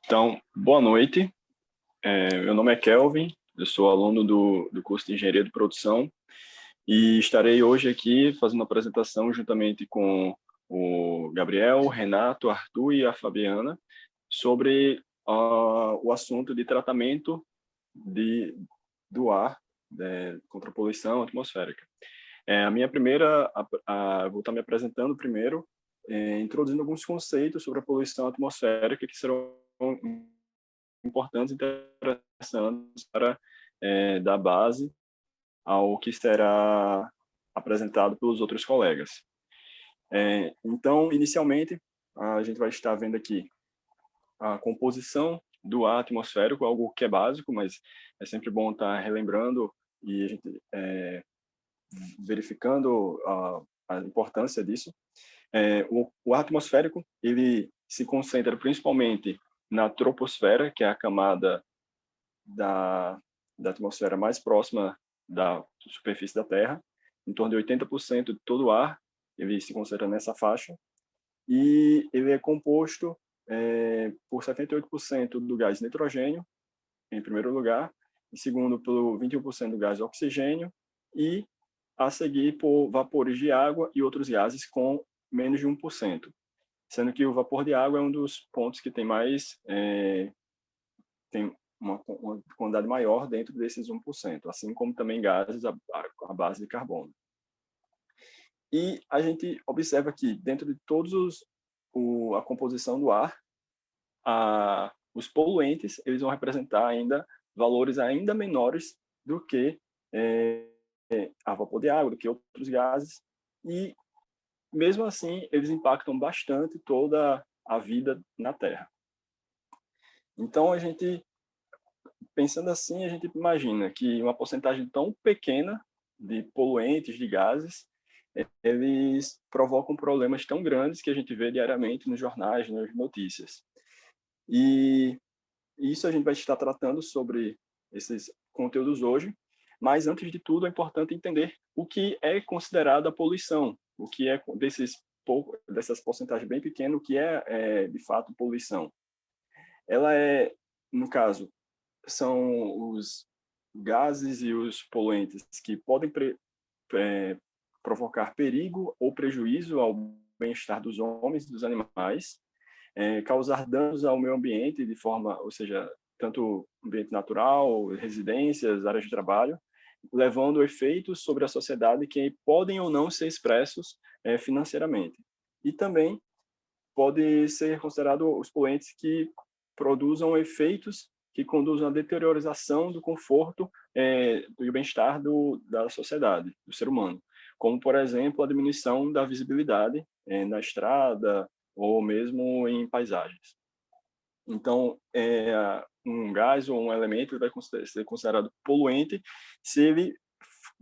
Então, boa noite. Meu nome é Kelvin, eu sou aluno do curso de Engenharia de Produção e estarei hoje aqui fazendo uma apresentação juntamente com o Gabriel, o Renato, o Arthur e a Fabiana sobre o assunto de tratamento do ar contra a poluição atmosférica. A minha primeira, vou estar me apresentando primeiro, introduzindo alguns conceitos sobre a poluição atmosférica que serão importantes e interessantes para dar base ao que será apresentado pelos outros colegas. Então, inicialmente, a gente vai estar vendo aqui a composição do ar atmosférico, algo que é básico, mas é sempre bom estar relembrando e a gente verificando a importância disso. O ar atmosférico, ele se concentra principalmente na troposfera, que é a camada da atmosfera mais próxima da superfície da Terra. Em torno de 80% de todo o ar ele se concentra nessa faixa, e ele é composto por 78% do gás nitrogênio, em primeiro lugar, em segundo por 21% do gás oxigênio, e a seguir por vapores de água e outros gases com menos de 1%, sendo que o vapor de água é um dos pontos que tem mais tem uma quantidade maior dentro desses 1%, assim como também gases à base de carbono. E a gente observa que dentro de todos a composição do ar, os poluentes eles vão representar ainda valores ainda menores do que a vapor de água, do que outros gases, e mesmo assim eles impactam bastante toda a vida na Terra. Então, pensando assim, a gente imagina que uma porcentagem tão pequena de poluentes, de gases, eles provocam problemas tão grandes que a gente vê diariamente nos jornais, nas notícias. E isso a gente vai estar tratando sobre esses conteúdos hoje, mas antes de tudo é importante entender o que é considerado a poluição, o que é dessas porcentagens bem pequenas, o que é de fato poluição. Ela no caso, são os gases e os poluentes que podem provocar perigo ou prejuízo ao bem-estar dos homens e dos animais, causar danos ao meio ambiente de forma, ou seja, tanto ambiente natural, residências, áreas de trabalho, levando efeitos sobre a sociedade que podem ou não ser expressos financeiramente. E também pode ser considerado os poluentes que produzam efeitos que conduzam à deteriorização do conforto do bem-estar da sociedade, do ser humano, como, por exemplo, a diminuição da visibilidade na estrada ou mesmo em paisagens. Então, um gás ou um elemento vai ser considerado poluente se ele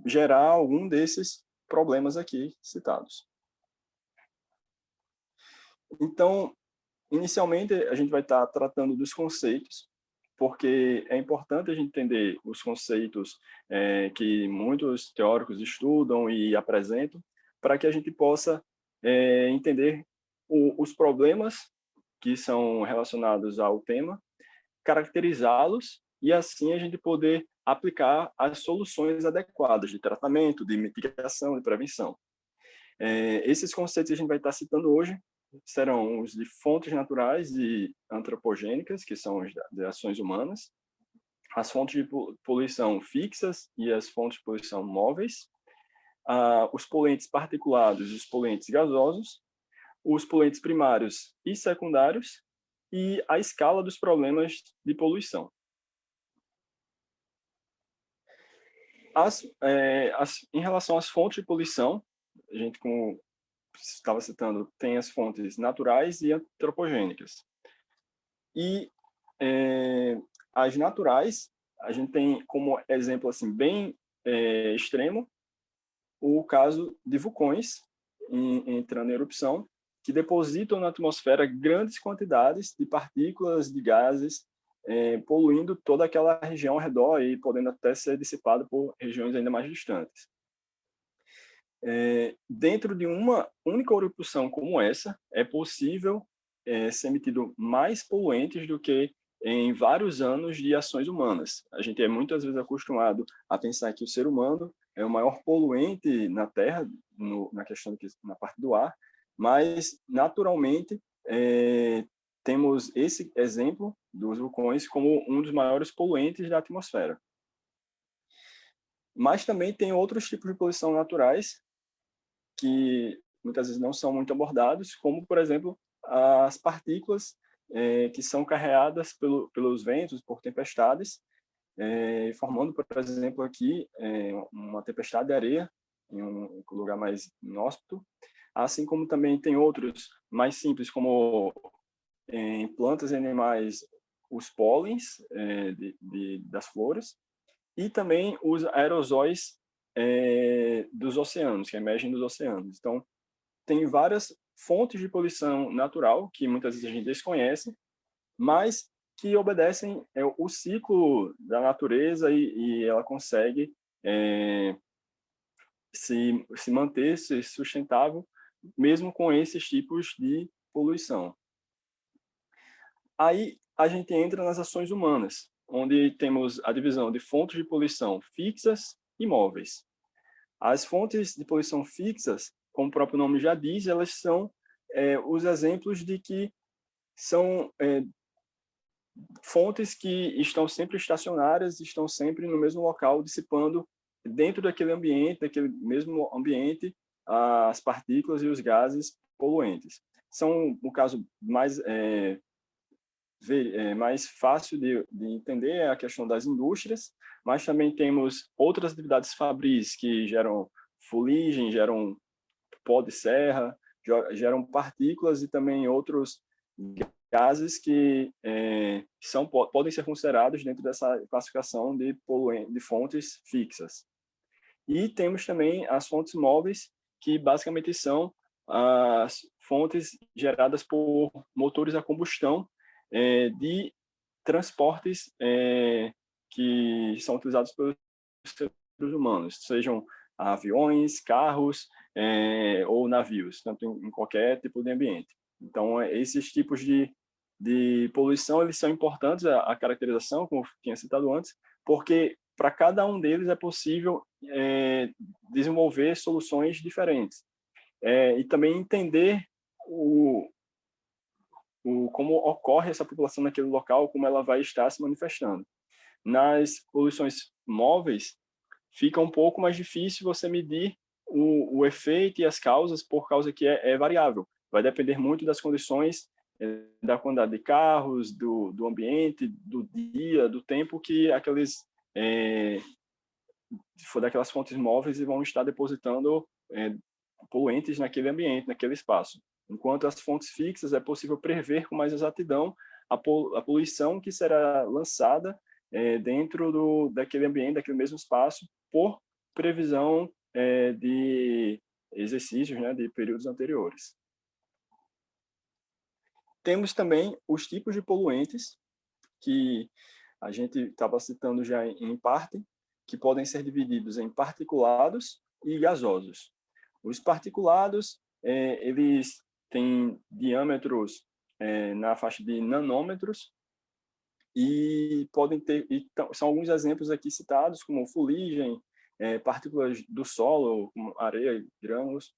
gerar algum desses problemas aqui citados. Então, inicialmente, a gente vai estar tratando dos conceitos, porque é importante a gente entender os conceitos que muitos teóricos estudam e apresentam, para que a gente possa entender os problemas que são relacionados ao tema, caracterizá-los e assim a gente poder aplicar as soluções adequadas de tratamento, de mitigação, de prevenção. Esses conceitos que a gente vai estar citando hoje serão os de fontes naturais e antropogênicas, que são as de ações humanas, as fontes de poluição fixas e as fontes de poluição móveis, os poluentes particulados e os poluentes gasosos, os poluentes primários e secundários e a escala dos problemas de poluição. Em relação às fontes de poluição, a gente, como estava citando, tem as fontes naturais e antropogênicas. E as naturais, a gente tem como exemplo assim bem extremo o caso de vulcões entrando em erupção, que depositam na atmosfera grandes quantidades de partículas, de gases, poluindo toda aquela região ao redor e podendo até ser dissipado por regiões ainda mais distantes. Dentro de uma única erupção como essa, é possível ser emitido mais poluentes do que em vários anos de ações humanas. A gente é muitas vezes acostumado a pensar que o ser humano é o maior poluente na Terra, na questão na parte do ar, mas naturalmente temos esse exemplo dos vulcões como um dos maiores poluentes da atmosfera. Mas também tem outros tipos de poluição naturais que muitas vezes não são muito abordados, como, por exemplo, as partículas que são carreadas pelos ventos, por tempestades, formando, por exemplo, aqui uma tempestade de areia em um lugar mais inóspito, assim como também tem outros mais simples, como em plantas e animais, os pólens das flores, e também os aerosóis dos oceanos, que emergem dos oceanos. Então, tem várias fontes de poluição natural que muitas vezes a gente desconhece, mas que obedecem o ciclo da natureza e ela consegue se manter sustentável mesmo com esses tipos de poluição. Aí a gente entra nas ações humanas, onde temos a divisão de fontes de poluição fixas e móveis. As fontes de poluição fixas, como o próprio nome já diz, elas são os exemplos de que são fontes que estão sempre estacionárias, estão sempre no mesmo local, dissipando dentro daquele mesmo ambiente, as partículas e os gases poluentes. São, no caso, mais fácil de entender é a questão das indústrias, mas também temos outras atividades fabris que geram fuligem, geram pó de serra, geram partículas e também outros gases que podem ser considerados dentro dessa classificação de fontes fixas. E temos também as fontes móveis, que basicamente são as fontes geradas por motores a combustão de transportes que são utilizados pelos seres humanos, sejam aviões, carros ou navios, tanto em qualquer tipo de ambiente. Então, esses tipos de poluição, eles são importantes, a caracterização, como eu tinha citado antes, porque para cada um deles é possível desenvolver soluções diferentes. E também entender como ocorre essa população naquele local, como ela vai estar se manifestando. Nas poluições móveis, fica um pouco mais difícil você medir o efeito e as causas, por causa que é variável. Vai depender muito das condições, da quantidade de carros, do ambiente, do dia, do tempo que daquelas fontes móveis vão estar depositando poluentes naquele ambiente, naquele espaço. Enquanto as fontes fixas é possível prever com mais exatidão a poluição que será lançada dentro daquele ambiente, daquele mesmo espaço, por previsão de exercícios, né, de períodos anteriores. Temos também os tipos de poluentes, que a gente estava citando já em parte, que podem ser divididos em particulados e gasosos. Os particulados, eles têm diâmetros na faixa de nanômetros e podem ter, são alguns exemplos aqui citados, como fuligem, partículas do solo, como areia, grãos,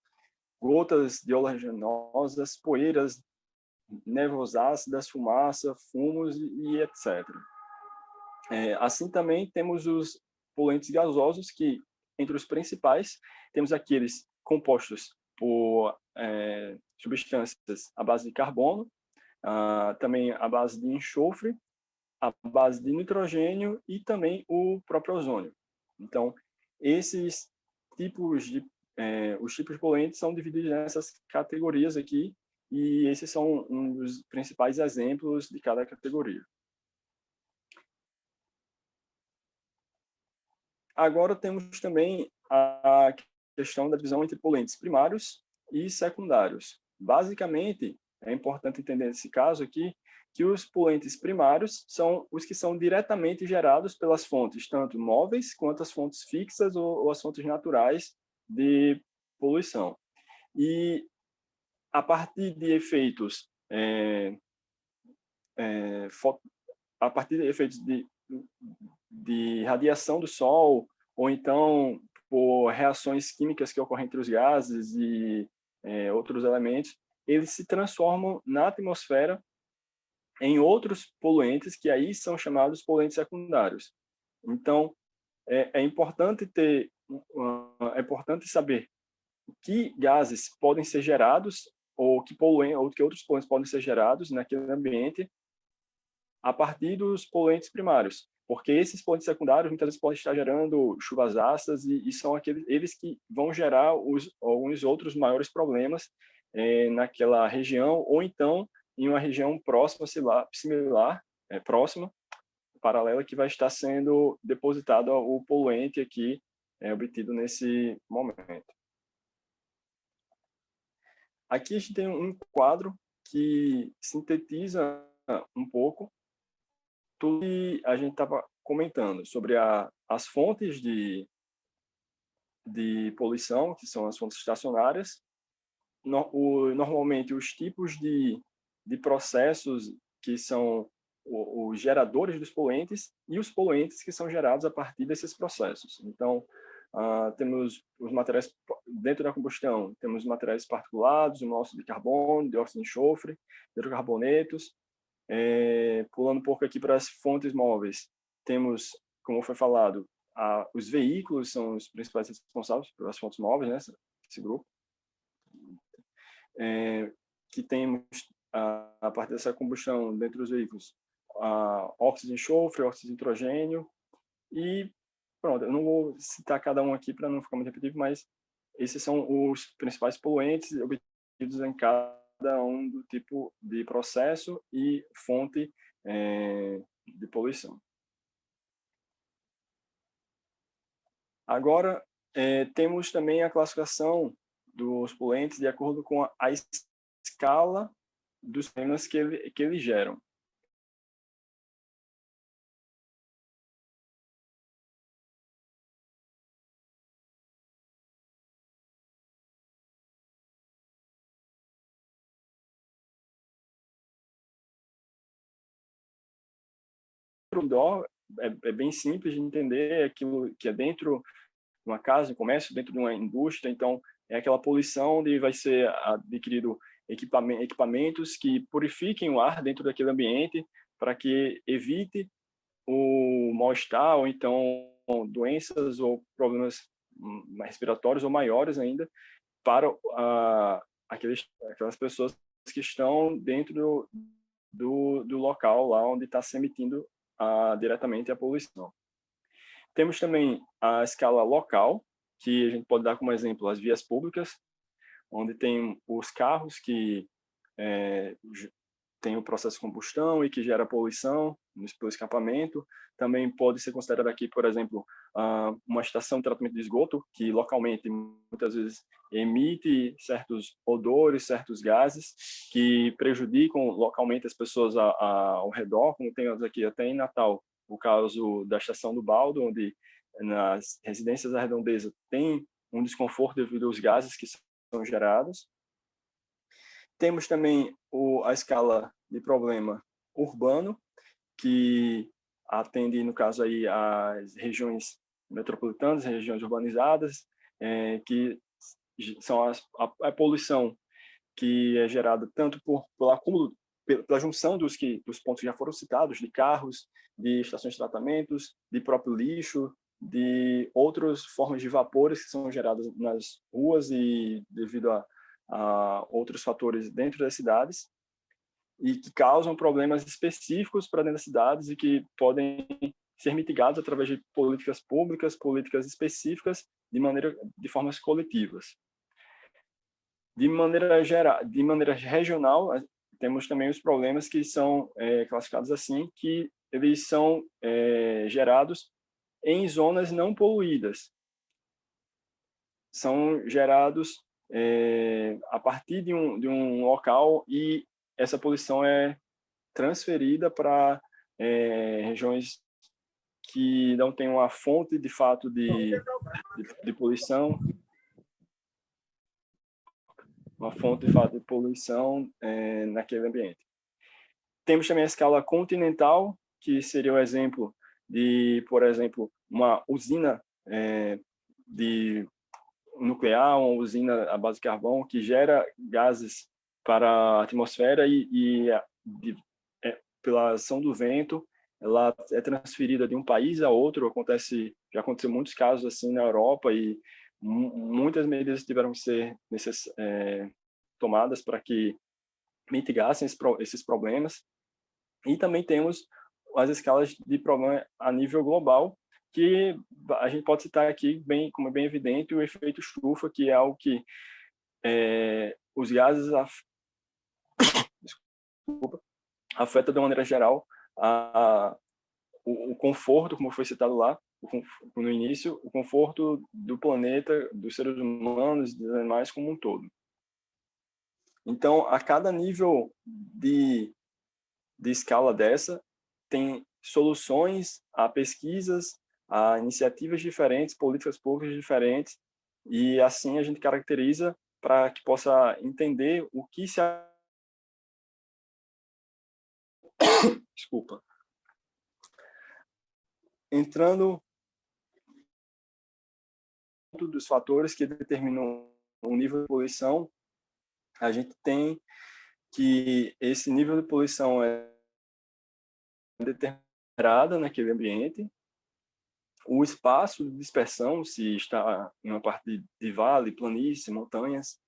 gotas de oleaginosas, poeiras, névoas ácidas, fumaça, fumos e etc. Assim também temos os poluentes gasosos, que entre os principais temos aqueles compostos por substâncias à base de carbono, também à base de enxofre, à base de nitrogênio e também o próprio ozônio. Então, esses tipos os tipos de poluentes são divididos nessas categorias aqui, e esses são um dos principais exemplos de cada categoria. Agora temos também a questão da divisão entre poluentes primários e secundários. Basicamente, é importante entender nesse caso aqui que os poluentes primários são os que são diretamente gerados pelas fontes, tanto móveis quanto as fontes fixas ou as fontes naturais de poluição. E a partir de efeitos é, a partir de efeitos de radiação do Sol, ou então por reações químicas que ocorrem entre os gases e outros elementos, eles se transformam na atmosfera em outros poluentes que aí são chamados poluentes secundários. Então, é importante é importante saber que gases podem ser gerados ou que outros poluentes podem ser gerados naquele ambiente a partir dos poluentes primários, porque esses poluentes secundários muitas vezes podem estar gerando chuvas ácidas e são eles que vão gerar alguns outros maiores problemas naquela região, ou então em uma região próxima, similar, próxima, paralela, que vai estar sendo depositado o poluente aqui obtido nesse momento. Aqui a gente tem um quadro que sintetiza um pouco tudo que a gente estava comentando sobre as fontes de poluição, que são as fontes estacionárias, normalmente os tipos de processos que são os geradores dos poluentes e os poluentes que são gerados a partir desses processos. Então, temos os materiais dentro da combustão, temos materiais particulados, o monóxido de carbono, dióxido de enxofre, hidrocarbonetos. Pulando um pouco aqui para as fontes móveis, temos, como foi falado, os veículos são os principais responsáveis pelas fontes móveis, né, esse grupo. Que temos, a partir dessa combustão dentro dos veículos, óxido de enxofre, óxido de nitrogênio, e pronto, eu não vou citar cada um aqui para não ficar muito repetitivo, mas esses são os principais poluentes obtidos em cada um do tipo de processo e fonte de poluição. Agora, temos também a classificação dos poluentes de acordo com a escala dos problemas que eles geram. É bem simples de entender, aquilo que é dentro de uma casa, de um comércio, dentro de uma indústria. Então, é aquela poluição onde vai ser adquirido equipamentos que purifiquem o ar dentro daquele ambiente para que evite o mal-estar ou então doenças ou problemas respiratórios ou maiores ainda para aquelas pessoas que estão dentro do local lá onde está se emitindo diretamente a poluição. Temos também a escala local, que a gente pode dar como exemplo as vias públicas, onde tem os carros que tem o processo de combustão e que gera poluição pelo escapamento. Também pode ser considerado aqui, por exemplo, uma estação de tratamento de esgoto, que localmente muitas vezes emite certos odores, certos gases que prejudicam localmente as pessoas ao redor, como temos aqui até em Natal, o caso da estação do Baldo, onde nas residências da redondeza tem um desconforto devido aos gases que são gerados. Temos também a escala de problema urbano, que atende, no caso, aí, as regiões metropolitanas, regiões urbanizadas, que são a poluição que é gerada tanto pelo acúmulo, pela junção dos pontos que já foram citados, de carros, de estações de tratamentos, de próprio lixo, de outras formas de vapores que são geradas nas ruas e devido a outros fatores dentro das cidades e que causam problemas específicos para dentro das cidades e que podem ser mitigados através de políticas públicas, políticas específicas, de formas coletivas. De maneira geral, de maneira regional, temos também os problemas que são classificados assim, que eles são gerados em zonas não poluídas. São gerados a partir de um local e essa poluição é transferida para regiões que não têm uma fonte de fato de poluição. uma fonte de fato de poluição naquele ambiente. Temos também a escala continental, que seria o exemplo de, por exemplo, uma usina de nuclear, uma usina à base de carvão que gera gases para a atmosfera pela ação do vento, ela é transferida de um país a outro. Já aconteceu muitos casos assim na Europa e muitas medidas tiveram que ser tomadas para que mitigassem esses problemas. E também temos as escalas de problema a nível global, que a gente pode citar aqui, como é bem evidente, o efeito estufa, que é algo que os gases afeta de uma maneira geral o conforto, como foi citado lá no início, o conforto do planeta, dos seres humanos, dos animais como um todo. Então, a cada nível de escala dessa, tem soluções a pesquisas, a iniciativas diferentes, políticas públicas diferentes, e assim a gente caracteriza para que possa entender o que se... Desculpa. Entrando dos fatores que determinam o nível de poluição, a gente tem que esse nível de poluição é determinado naquele ambiente, o espaço de dispersão, se está em uma parte de vale, planície, montanhas.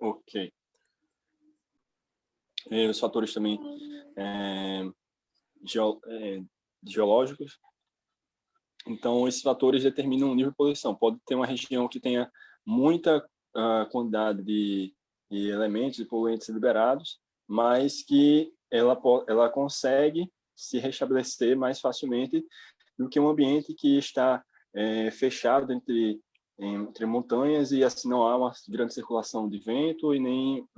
Ok. E os fatores também geológicos. Então, esses fatores determinam o nível de poluição. Pode ter uma região que tenha muita quantidade de elementos e poluentes liberados, mas que ela consegue se restabelecer mais facilmente do que um ambiente que está fechado entre montanhas e assim não há uma grande circulação de vento e nem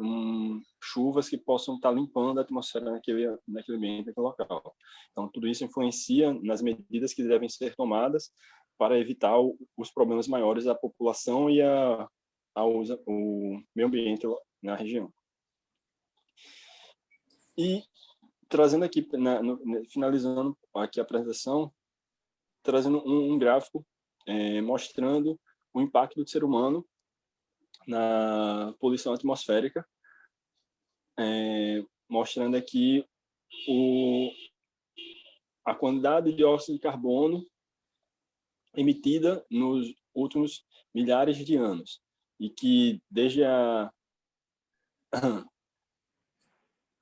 chuvas que possam estar limpando a atmosfera naquele ambiente, naquele local. Então, tudo isso influencia nas medidas que devem ser tomadas para evitar os problemas maiores à população e o meio ambiente na região. E trazendo aqui, finalizando aqui a apresentação, trazendo um gráfico mostrando o impacto do ser humano na poluição atmosférica, mostrando aqui a quantidade de dióxido de carbono emitida nos últimos milhares de anos, e que desde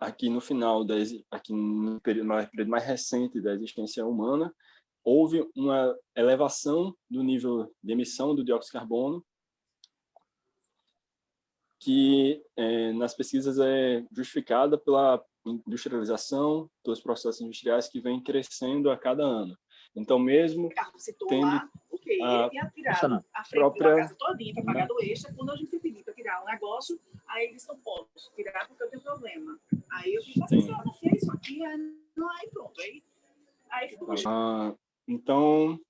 aqui no final, aqui no período mais recente da existência humana, houve uma elevação do nível de emissão do dióxido de carbono, que nas pesquisas é justificada pela industrialização, pelos processos industriais que vêm crescendo a cada ano. Então, mesmo tendo lá, ele tinha tirado a frente da casa todinha para pagar do extra, quando a gente pedir para tirar um negócio, aí eles não posso tirar porque eu tenho problema. Aí eu fico assim, olha, fez isso aqui, aí pronto. Aí ficou então,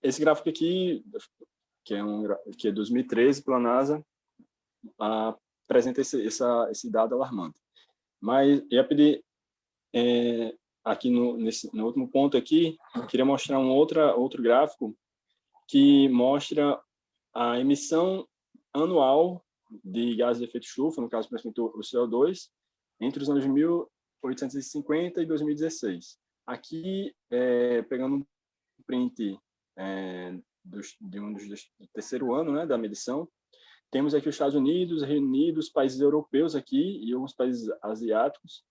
esse gráfico aqui, que é 2013 pela NASA, apresenta esse dado alarmante. Mas eu ia pedir, aqui no último ponto aqui, eu queria mostrar outro gráfico que mostra a emissão anual de gases de efeito estufa, no caso, principalmente o CO2, entre os anos 1850 e 2016. Aqui, pegando um print do terceiro ano, né, da medição, temos aqui os Estados Unidos, Reino Unido, os países europeus aqui e alguns países asiáticos,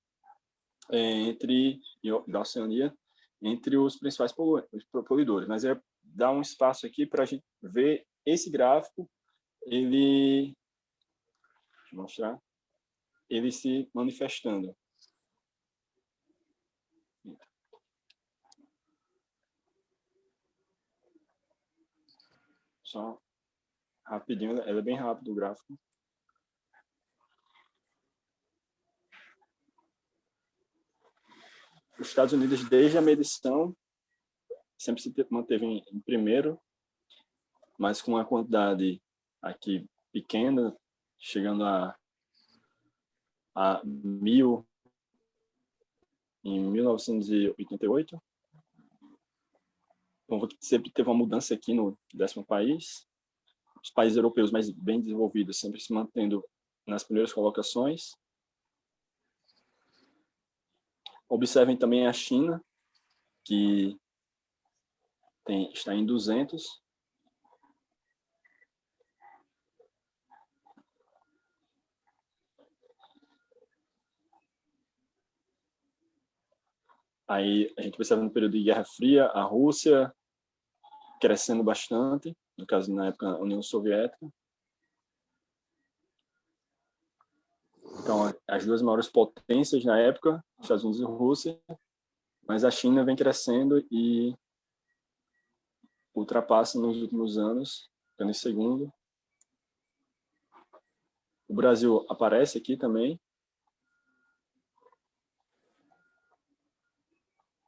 da Oceania, entre os principais poluidores. Mas dar um espaço aqui para a gente ver esse gráfico, deixa eu mostrar, ele se manifestando. Só rapidinho, ele é bem rápido o gráfico. os Estados Unidos, desde a medição, sempre se manteve em primeiro, mas com uma quantidade aqui pequena, chegando a 1.000 em 1988. Então, sempre teve uma mudança aqui no 10º país. Os países europeus mais bem desenvolvidos sempre se mantendo nas primeiras colocações. Observem também a China, que está em 200. Aí a gente percebe no período de Guerra Fria, a Rússia crescendo bastante, no caso, na época, a União Soviética. Então, as duas maiores potências na época, Estados Unidos e Rússia, mas a China vem crescendo e ultrapassa nos últimos anos, ficando em segundo. O Brasil aparece aqui também.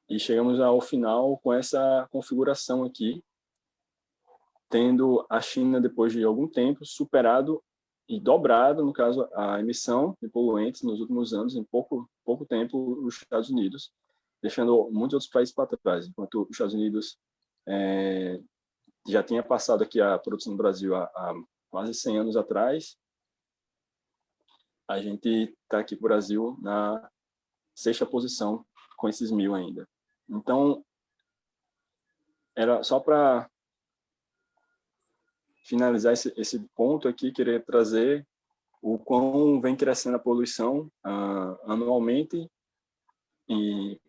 E chegamos ao final com essa configuração aqui, tendo a China, depois de algum tempo, superado e dobrado, no caso, a emissão de poluentes nos últimos anos, em pouco tempo, os Estados Unidos, deixando muitos outros países para trás. Enquanto os Estados Unidos já tinha passado aqui a produção do Brasil há quase 100 anos atrás, a gente está aqui no Brasil na 6ª posição, com esses 1.000 ainda. Então, era só para finalizar esse ponto aqui, querer trazer o quão vem crescendo a poluição anualmente, e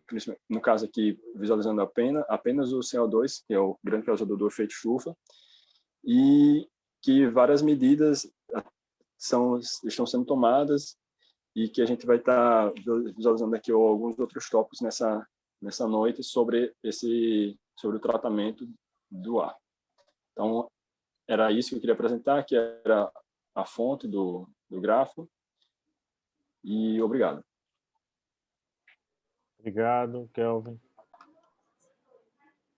no caso aqui, visualizando apenas o CO2, que é o grande causador do efeito estufa, e que várias medidas estão sendo tomadas e que a gente vai estar visualizando aqui alguns outros tópicos nessa noite sobre o tratamento do ar. Então, era isso que eu queria apresentar, que era a fonte do grafo. E obrigado. Obrigado, Kelvin.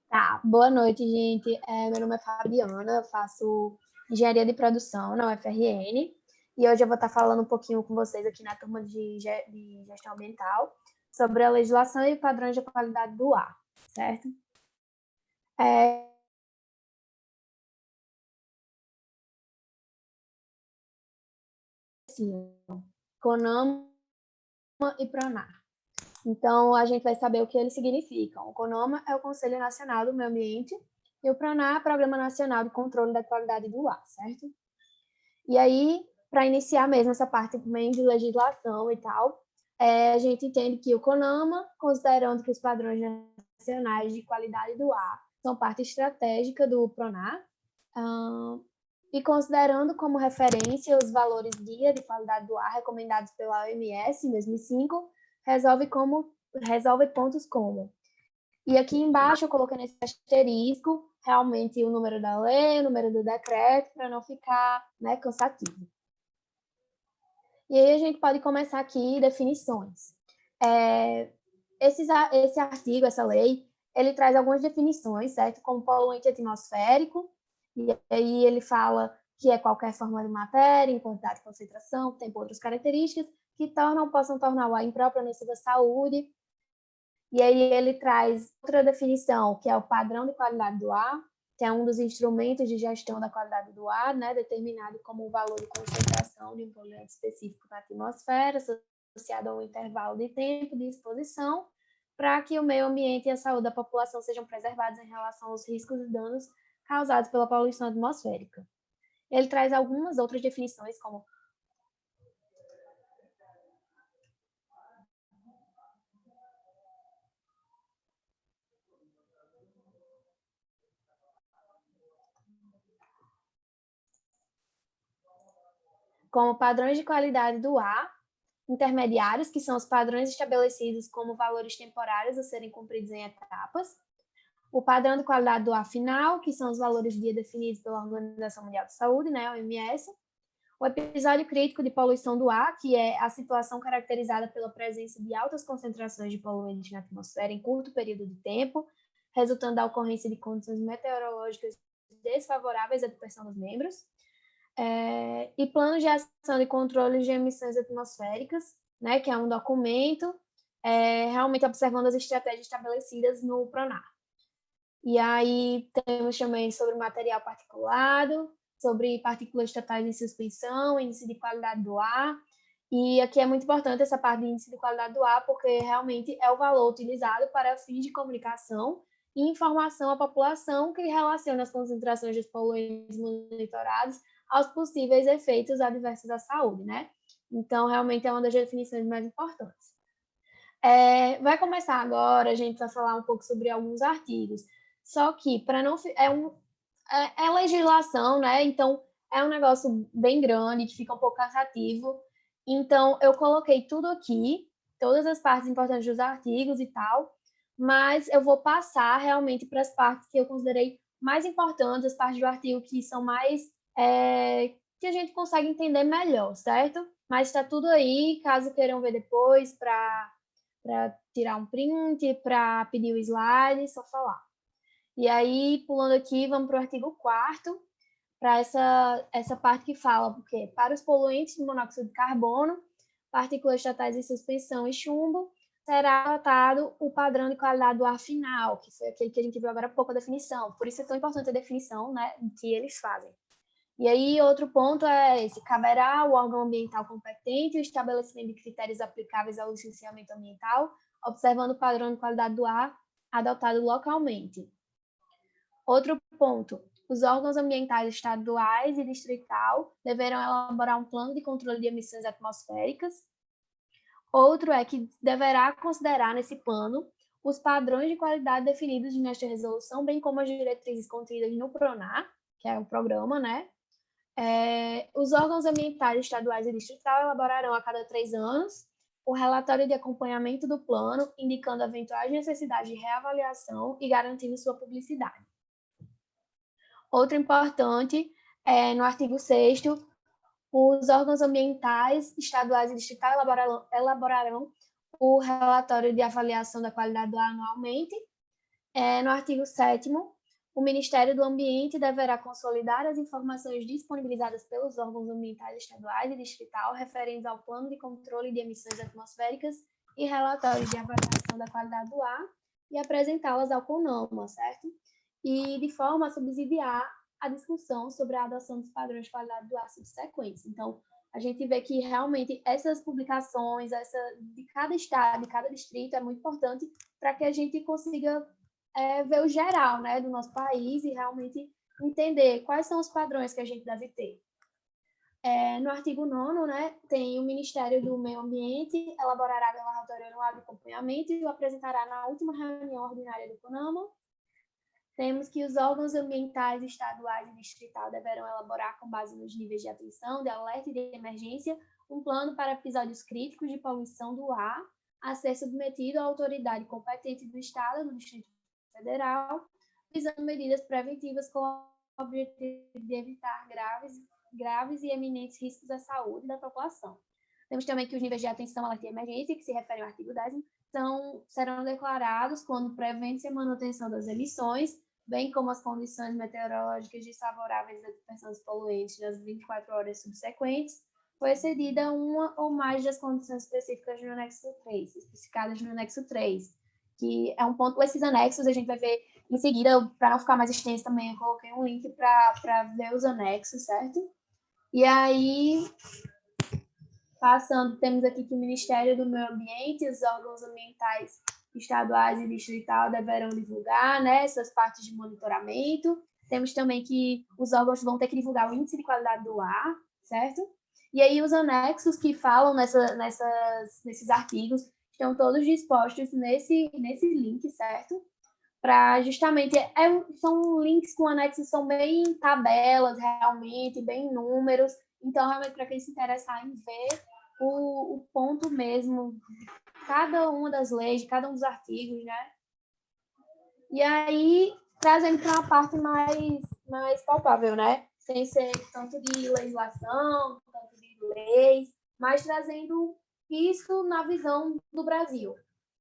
Tá, boa noite, gente. Meu nome é Fabiana, eu faço engenharia de produção na UFRN e hoje eu vou estar falando um pouquinho com vocês aqui na turma de gestão ambiental sobre a legislação e padrões de qualidade do ar, certo? CONAMA e PRONAR. Então, a gente vai saber o que eles significam. O CONAMA é o Conselho Nacional do Meio Ambiente e o PRONAR é o Programa Nacional de Controle da Qualidade do Ar, certo? E aí, para iniciar mesmo essa parte também de legislação e tal, a gente entende que o CONAMA, considerando que os padrões nacionais de qualidade do ar são parte estratégica do PRONAR, e considerando como referência os valores guia de qualidade do ar recomendados pela OMS em 2005, resolve pontos como. E aqui embaixo eu coloquei nesse asterisco realmente o número da lei, o número do decreto, para não ficar, né, cansativo. E aí a gente pode começar aqui definições. Esse artigo, essa lei, ele traz algumas definições, certo? Como poluente atmosférico, e aí ele fala que é qualquer forma de matéria, em quantidade, concentração, tem outras características que possam tornar o ar impróprio ou nocivo à saúde. E aí ele traz outra definição, que é o padrão de qualidade do ar, que é um dos instrumentos de gestão da qualidade do ar, né, determinado como um valor de concentração de um poluente específico na atmosfera, associado a um intervalo de tempo de exposição, para que o meio ambiente e a saúde da população sejam preservados em relação aos riscos e danos causados pela poluição atmosférica. Ele traz algumas outras definições, como padrões de qualidade do ar intermediários, que são os padrões estabelecidos como valores temporários a serem cumpridos em etapas, o padrão de qualidade do ar final, que são os valores guia definidos pela Organização Mundial de Saúde, né, OMS, O episódio crítico de poluição do ar, que é a situação caracterizada pela presença de altas concentrações de poluentes na atmosfera em curto período de tempo, resultando da ocorrência de condições meteorológicas desfavoráveis à dispersão dos membros. E planos de ação de controle de emissões atmosféricas, né, que é um documento realmente observando as estratégias estabelecidas no PRONAR. E aí temos também sobre material particulado, sobre partículas estatais em suspensão, índice de qualidade do ar. E aqui é muito importante essa parte de índice de qualidade do ar, porque realmente é o valor utilizado para fins de comunicação e informação à população que relaciona as concentrações dos poluentes monitorados aos possíveis efeitos adversos à saúde, né? Então, realmente é uma das definições mais importantes. Vai começar agora, a gente vai falar um pouco sobre alguns artigos. Só que, para não... É legislação, né? Então, é um negócio bem grande, que fica um pouco cansativo. Então, eu coloquei tudo aqui, todas as partes importantes dos artigos e tal, mas eu vou passar realmente para as partes que eu considerei mais importantes, as partes do artigo que são mais... que a gente consegue entender melhor, certo? Mas está tudo aí, caso queiram ver depois, para tirar um print, para pedir o slide, só falar. E aí, pulando aqui, vamos para o artigo 4º, para essa parte que fala, porque para os poluentes de monóxido de carbono, partículas estatais em suspensão e chumbo, será adotado o padrão de qualidade do ar final, que foi aquele que a gente viu agora há pouco a definição. Por isso é tão importante a definição, né, que eles fazem. E aí, outro ponto é esse: caberá ao órgão ambiental competente o estabelecimento de critérios aplicáveis ao licenciamento ambiental, observando o padrão de qualidade do ar adotado localmente. Outro ponto: os órgãos ambientais estaduais e distrital deverão elaborar um plano de controle de emissões atmosféricas. Outro é que deverá considerar nesse plano os padrões de qualidade definidos nesta resolução, bem como as diretrizes contidas no PRONAR, que é o programa, né? Os órgãos ambientais estaduais e distrital elaborarão a cada 3 anos o relatório de acompanhamento do plano, indicando eventuais necessidades de reavaliação e garantindo sua publicidade. Outro importante, no artigo 6º, os órgãos ambientais estaduais e distrital elaborarão o relatório de avaliação da qualidade do ar anualmente. No artigo 7º, o Ministério do Ambiente deverá consolidar as informações disponibilizadas pelos órgãos ambientais estaduais e distrital referentes ao plano de controle de emissões atmosféricas e relatório de avaliação da qualidade do ar e apresentá-las ao CONAMA, certo? E de forma a subsidiar a discussão sobre a adoção dos padrões de qualidade do ar subsequentes. Então, a gente vê que realmente essas publicações, de cada estado, de cada distrito, é muito importante para que a gente consiga ver o geral, né, do nosso país e realmente entender quais são os padrões que a gente deve ter. No artigo 9º, né, tem o Ministério do Meio Ambiente elaborará o relatório anual de acompanhamento e o apresentará na última reunião ordinária do CONAMA. Temos que os órgãos ambientais estaduais e distrital deverão elaborar, com base nos níveis de atenção, de alerta e de emergência, um plano para episódios críticos de poluição do ar a ser submetido à autoridade competente do Estado, no Distrito Federal, visando medidas preventivas com o objetivo de evitar graves e eminentes riscos à saúde da população. Temos também que os níveis de atenção, alerta e emergência, que se referem ao artigo 10, serão declarados quando prevê-se a manutenção das emissões, bem como as condições meteorológicas desfavoráveis à dispersão dos poluentes nas 24 horas subsequentes, foi excedida uma ou mais das condições específicas no anexo 3, especificadas no anexo 3, que é um ponto. Esses anexos a gente vai ver em seguida, para não ficar mais extenso também, eu coloquei um link para ver os anexos, certo? E aí, passando, temos aqui que o Ministério do Meio Ambiente e os órgãos ambientais estaduais e distrital deverão divulgar, né, essas partes de monitoramento. Temos também que os órgãos vão ter que divulgar o índice de qualidade do ar, certo? E aí os anexos que falam nesses artigos estão todos dispostos nesse link, certo? Para justamente, são links com anexos, são bem tabelas, realmente, bem números. Então, realmente, para quem se interessar em ver o ponto mesmo de cada uma das leis, de cada um dos artigos, né? E aí, trazendo para uma parte mais palpável, né? sem ser tanto de legislação, tanto de leis, mas trazendo isso na visão do Brasil.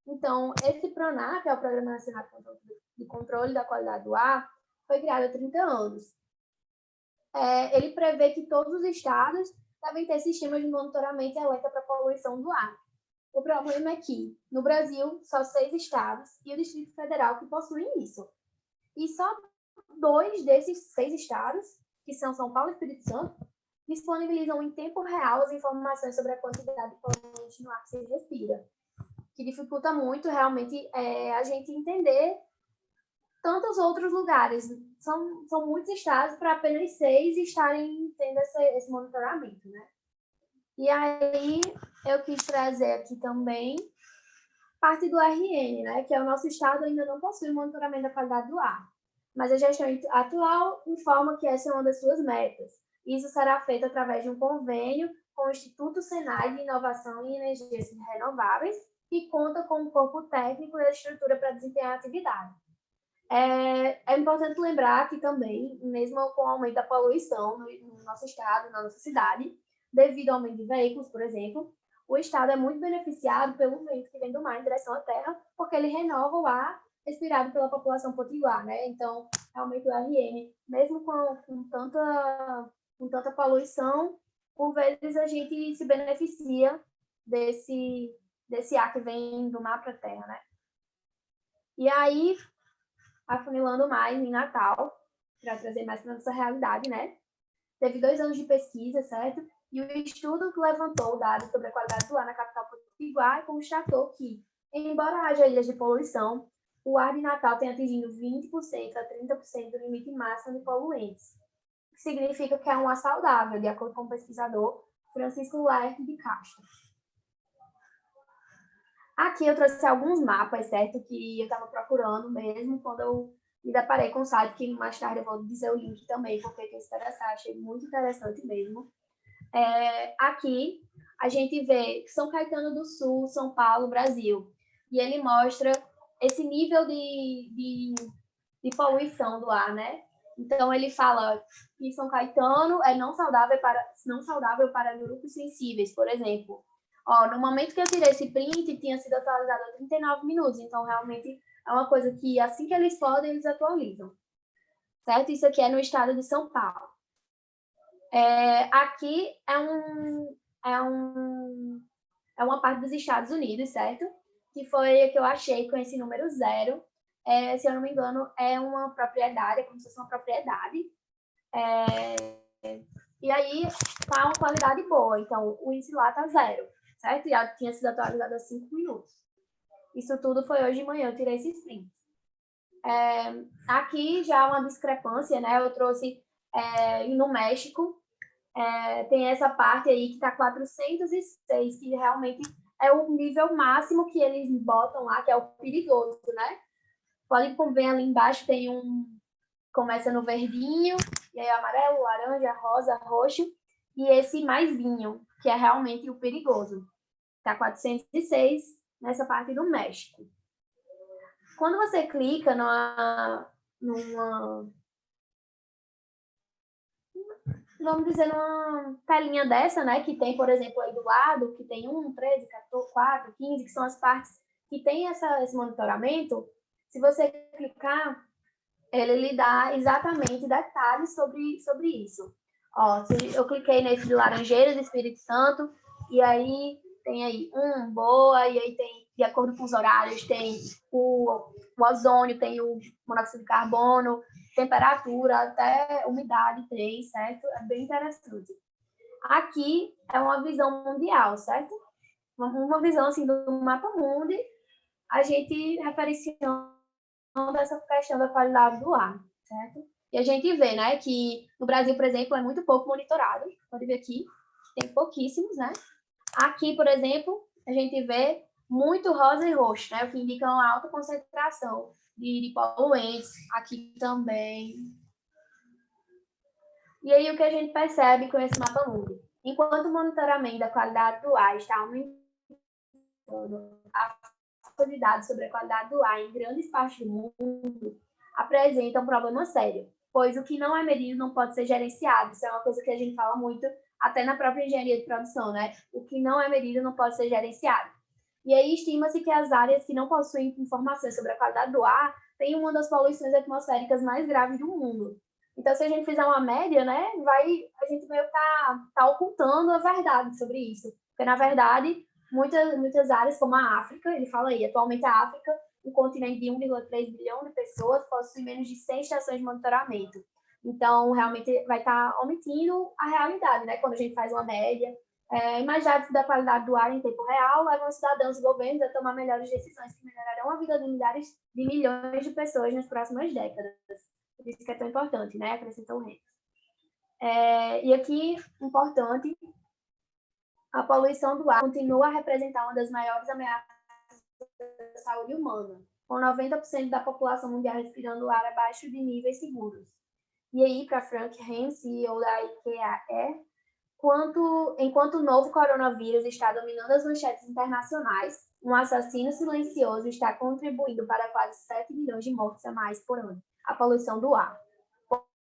Então, esse PRONAR, que é o Programa Nacional de Controle da Qualidade do Ar, foi criado há 30 anos. Ele prevê que todos os estados devem ter sistemas de monitoramento e alerta para a poluição do ar. O problema é que, no Brasil, só 6 estados e o Distrito Federal que possuem isso. E só 2 desses 6 estados, que são São Paulo e Espírito Santo, disponibilizam em tempo real as informações sobre a quantidade de poluentes no ar que se respira, que dificulta muito realmente a gente entender tantos outros lugares. São muitos estados para apenas 6 estarem tendo esse monitoramento, né? E aí eu quis trazer aqui também parte do RN, né? Que é o nosso estado ainda não possui monitoramento da qualidade do ar, mas a gestão atual informa que essa é uma das suas metas. Isso será feito através de um convênio com o Instituto Senai de Inovação em Energias Renováveis, que conta com um corpo técnico e a estrutura para desempenhar a atividade. É importante lembrar que também, mesmo com o aumento da poluição no nosso estado, na nossa cidade, devido ao aumento de veículos, por exemplo, o estado é muito beneficiado pelo vento que vem do mar em direção à terra, porque ele renova o ar respirado pela população potiguar, né? Então, realmente o RN, mesmo com tanta poluição, por vezes a gente se beneficia desse ar que vem do mar para a terra, né? E aí, afunilando mais em Natal, para trazer mais para nossa realidade, né? Teve 2 anos de pesquisa, certo? E o estudo que levantou dados sobre a qualidade do ar na capital potiguar constatou que, embora haja ilhas de poluição, o ar de Natal tem atingido 20% a 30% do limite máximo de poluentes, o que significa que é um ar saudável, de acordo com o pesquisador Francisco Laerte de Castro. Aqui eu trouxe alguns mapas, certo? Que eu estava procurando mesmo quando eu me deparei com o site, que mais tarde eu vou dizer o link também, porque quem se interessar, achei muito interessante mesmo. Aqui a gente vê São Caetano do Sul, São Paulo, Brasil. E ele mostra esse nível de poluição do ar, né? Então, ele fala que São Caetano é não saudável para grupos sensíveis, por exemplo. No momento que eu tirei esse print, tinha sido atualizado há 39 minutos. Então, realmente, é uma coisa que, assim que eles podem, eles atualizam. Certo? Isso aqui é no estado de São Paulo. Aqui é uma parte dos Estados Unidos, certo? Que foi a que eu achei com esse número 0. Se eu não me engano, é uma propriedade, é como se fosse uma propriedade. E aí, tá uma qualidade boa. Então, o índice lá tá 0, certo? Já tinha sido atualizado há 5 minutos. Isso tudo foi hoje de manhã, eu tirei esses prints. Aqui já uma discrepância, né? Eu trouxe no México, tem essa parte aí que tá 406, que realmente é o nível máximo que eles botam lá, que é o perigoso, né? Pode ver ali embaixo, tem começa no verdinho, e aí amarelo, laranja, rosa, roxo, e esse mais vinho, que é realmente o perigoso. Tá 406 nessa parte do México. Quando você clica vamos dizer, numa telinha dessa, né, que tem, por exemplo, aí do lado, que tem 1, 13, 14, 4, 15, que são as partes que tem esse monitoramento, se você clicar, ele lhe dá exatamente detalhes sobre isso. Eu cliquei nesse de Laranjeiras, Espírito Santo, e aí tem aí boa, e aí tem, de acordo com os horários, tem o ozônio, tem o monóxido de carbono, temperatura, até umidade tem, certo? É bem interessante. Aqui é uma visão mundial, certo? Uma visão assim do mapa mundi, a gente referenciando essa questão da qualidade do ar, certo? E a gente vê, né, que no Brasil, por exemplo, é muito pouco monitorado. Pode ver aqui, tem pouquíssimos, né? Aqui, por exemplo, a gente vê muito rosa e roxo, né? O que indica uma alta concentração de poluentes. Aqui também. E aí, o que a gente percebe com esse mapa mundi? Enquanto o monitoramento da qualidade do ar está aumentando, a falta de dados sobre a qualidade do ar em grandes partes do mundo apresenta um problema sério, pois o que não é medido não pode ser gerenciado. Isso é uma coisa que a gente fala muito, até na própria engenharia de produção, né? O que não é medido não pode ser gerenciado. E aí estima-se que as áreas que não possuem informações sobre a qualidade do ar têm uma das poluições atmosféricas mais graves do mundo. Então, se a gente fizer uma média, né, a gente meio que tá ocultando a verdade sobre isso. Porque, na verdade, muitas áreas, como a África, ele fala aí, atualmente a África, um continente de 1,3 bilhão de pessoas, possui menos de 100 estações de monitoramento. Então, realmente vai estar omitindo a realidade, né? Quando a gente faz uma média, imaginários da qualidade do ar em tempo real levam os cidadãos e governos a tomar melhores decisões que melhorarão a vida de milhares de milhões de pessoas nas próximas décadas. Por isso que é tão importante, né? Acrescentou o Reis. E aqui, importante, a poluição do ar continua a representar uma das maiores ameaças da saúde humana, com 90% da população mundial respirando ar abaixo de níveis seguros. E aí, para Frank Hahn, CEO da IQAE, enquanto o novo coronavírus está dominando as manchetes internacionais, um assassino silencioso está contribuindo para quase 7 milhões de mortes a mais por ano. A poluição do ar.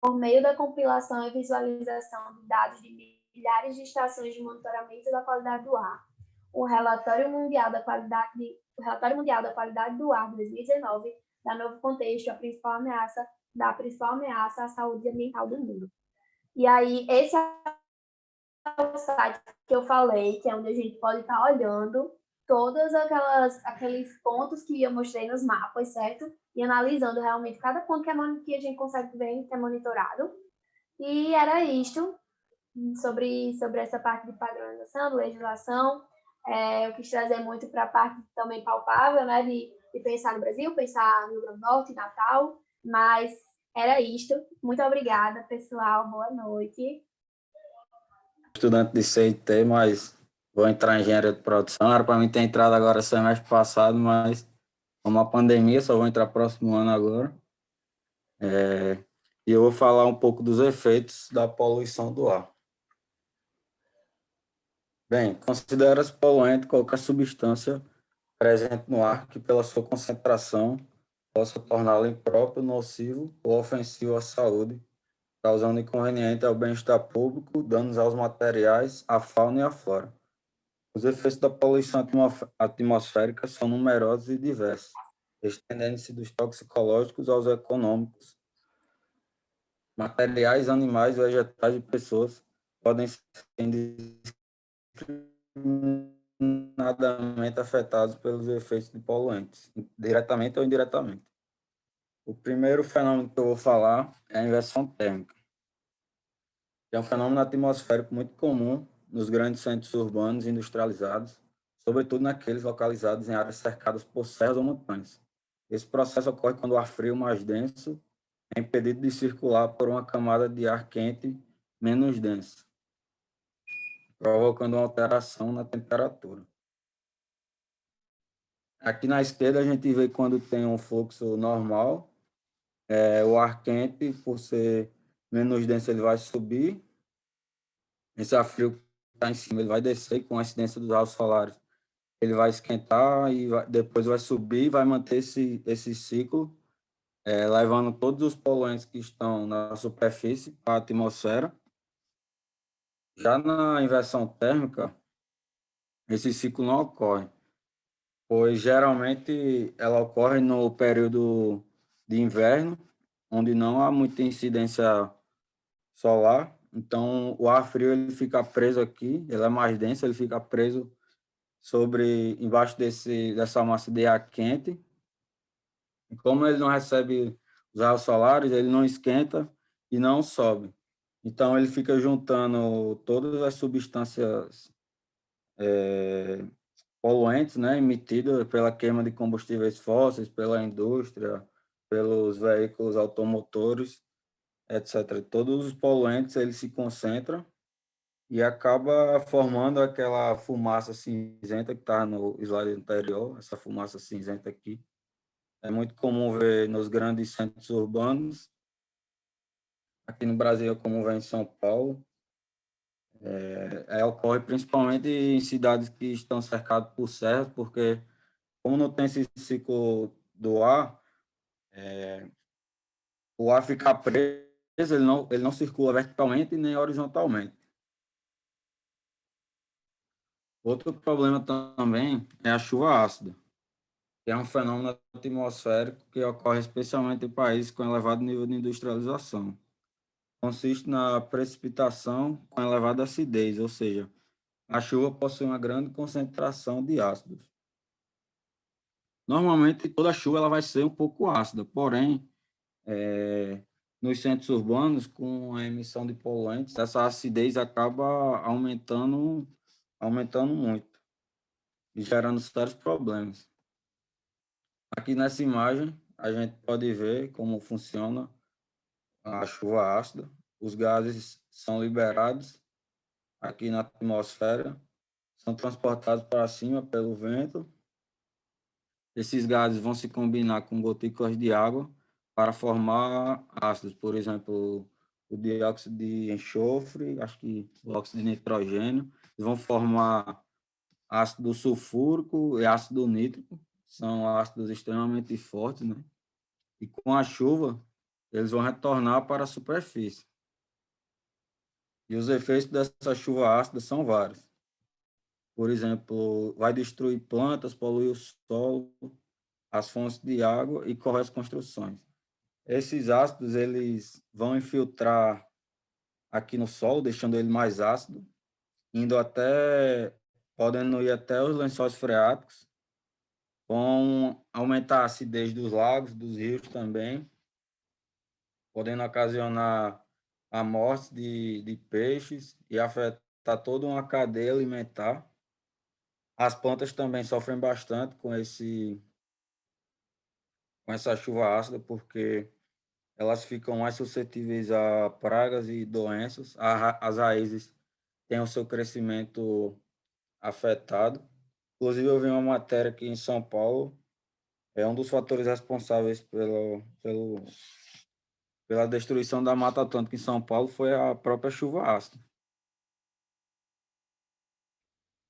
Por meio da compilação e visualização de dados de milhares de estações de monitoramento da qualidade do ar, o Relatório Mundial da Qualidade do Ar de 2019 dá novo contexto à principal ameaça à saúde ambiental do mundo. E aí, esse é o site que eu falei, que é onde a gente pode estar olhando todos aqueles pontos que eu mostrei nos mapas, certo? E analisando realmente cada ponto que a gente consegue ver que é monitorado. E era isto sobre essa parte de padronização, de legislação. Eu quis trazer muito para a parte também palpável, né, de pensar no Brasil, pensar no Rio Grande do Norte, Natal, mas era isto. Muito obrigada, pessoal. Boa noite. Estudante de CIT, mas vou entrar em engenharia de produção. Era para mim ter entrado agora semestre passado, mas como a pandemia, só vou entrar próximo ano agora. E eu vou falar um pouco dos efeitos da poluição do ar. Bem, considera-se poluente qualquer substância presente no ar que, pela sua concentração, possa torná-lo impróprio, nocivo ou ofensivo à saúde, causando inconveniente ao bem-estar público, danos aos materiais, à fauna e à flora. Os efeitos da poluição atmosférica são numerosos e diversos, estendendo-se dos toxicológicos aos econômicos. Materiais, animais, vegetais e pessoas podem ser indiscriminadamente afetados pelos efeitos de poluentes, diretamente ou indiretamente. O primeiro fenômeno que eu vou falar é a inversão térmica, que é um fenômeno atmosférico muito comum nos grandes centros urbanos industrializados, sobretudo naqueles localizados em áreas cercadas por serras ou montanhas. Esse processo ocorre quando o ar frio mais denso é impedido de circular por uma camada de ar quente menos densa, provocando uma alteração na temperatura. Aqui na esquerda a gente vê quando tem um fluxo normal, o ar quente, por ser menos denso, ele vai subir. Esse ar frio que está em cima, ele vai descer com a incidência dos raios solares. Ele vai esquentar e depois vai subir e vai manter esse ciclo, levando todos os poluentes que estão na superfície para a atmosfera. Já na inversão térmica, esse ciclo não ocorre, pois geralmente ela ocorre no período de inverno, onde não há muita incidência solar. Então, o ar frio ele fica preso aqui, ele é mais denso, ele fica preso embaixo dessa massa de ar quente. E como ele não recebe os raios solares, ele não esquenta e não sobe. Então, ele fica juntando todas as substâncias poluentes, né, emitidas pela queima de combustíveis fósseis, pela indústria, pelos veículos automotores, etc. Todos os poluentes eles se concentram e acaba formando aquela fumaça cinzenta que está no slide anterior, essa fumaça cinzenta aqui. É muito comum ver nos grandes centros urbanos. Aqui no Brasil é comum ver em São Paulo. Ocorre principalmente em cidades que estão cercadas por serras, porque como não tem esse ciclo do ar, o ar fica preso ele não circula verticalmente nem horizontalmente. Outro problema também é a chuva ácida, que é um fenômeno atmosférico que ocorre especialmente em países com elevado nível de industrialização. Consiste na precipitação com elevada acidez, ou seja, a chuva possui uma grande concentração de ácidos. Normalmente, toda chuva ela vai ser um pouco ácida, porém, nos centros urbanos, com a emissão de poluentes, essa acidez acaba aumentando muito e gerando sérios problemas. Aqui nessa imagem, a gente pode ver como funciona a chuva ácida. Os gases são liberados aqui na atmosfera, são transportados para cima pelo vento. Esses gases vão se combinar com gotículas de água para formar ácidos, por exemplo, o dióxido de enxofre, acho que o óxido de nitrogênio. Eles vão formar ácido sulfúrico e ácido nítrico, são ácidos extremamente fortes, né? E com a chuva, eles vão retornar para a superfície. E os efeitos dessa chuva ácida são vários. Por exemplo, vai destruir plantas, poluir o solo, as fontes de água e corrói as construções. Esses ácidos eles vão infiltrar aqui no solo, deixando ele mais ácido, podendo ir até os lençóis freáticos, vão aumentar a acidez dos lagos, dos rios também, podendo ocasionar a morte de peixes e afetar toda uma cadeia alimentar. As plantas também sofrem bastante com essa chuva ácida, porque elas ficam mais suscetíveis a pragas e doenças. As raízes têm o seu crescimento afetado. Inclusive, eu vi uma matéria aqui em São Paulo, é um dos fatores responsáveis pela destruição da Mata Atlântica em São Paulo foi a própria chuva ácida.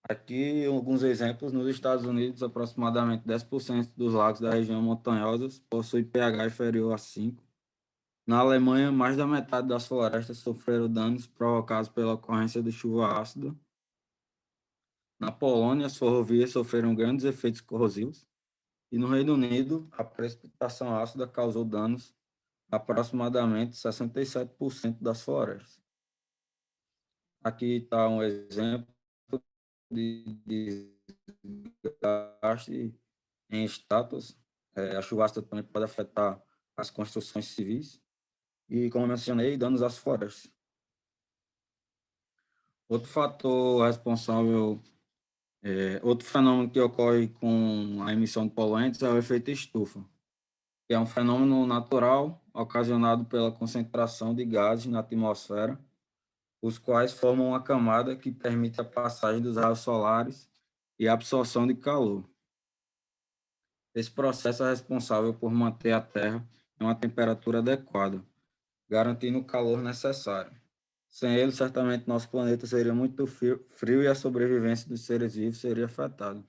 Aqui, alguns exemplos. Nos Estados Unidos, aproximadamente 10% dos lagos da região montanhosa possuem pH inferior a 5. Na Alemanha, mais da metade das florestas sofreram danos provocados pela ocorrência de chuva ácida. Na Polônia, as ferrovias sofreram grandes efeitos corrosivos. E no Reino Unido, a precipitação ácida causou danos a aproximadamente 67% das florestas. Aqui está um exemplo de desgaste em estátuas. A chuva ácida também pode afetar as construções civis e, como eu mencionei, danos às florestas. Outro fator responsável, outro fenômeno que ocorre com a emissão de poluentes é o efeito estufa, que é um fenômeno natural ocasionado pela concentração de gases na atmosfera, os quais formam uma camada que permite a passagem dos raios solares e a absorção de calor. Esse processo é responsável por manter a Terra em uma temperatura adequada, garantindo o calor necessário. Sem ele, certamente, nosso planeta seria muito frio e a sobrevivência dos seres vivos seria afetada.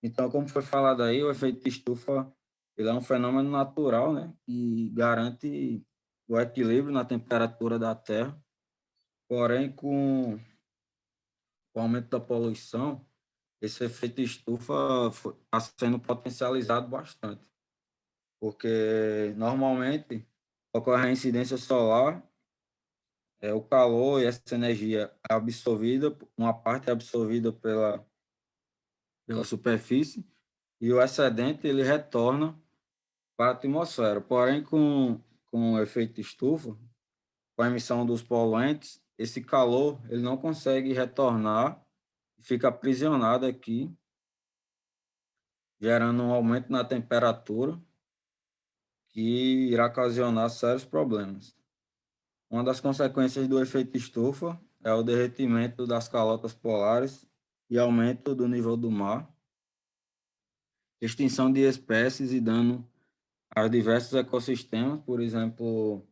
Então, como foi falado aí, o efeito estufa ele é um fenômeno natural, né, que garante o equilíbrio na temperatura da Terra. Porém, com o aumento da poluição, esse efeito estufa está sendo potencializado bastante, porque normalmente ocorre a incidência solar, o calor e essa energia é absorvida, uma parte é absorvida pela superfície e o excedente ele retorna para a atmosfera. Porém, com o efeito estufa, com a emissão dos poluentes, esse calor ele não consegue retornar, fica aprisionado aqui, gerando um aumento na temperatura que irá ocasionar sérios problemas. Uma das consequências do efeito estufa é o derretimento das calotas polares e aumento do nível do mar, extinção de espécies e dano a diversos ecossistemas, por exemplo,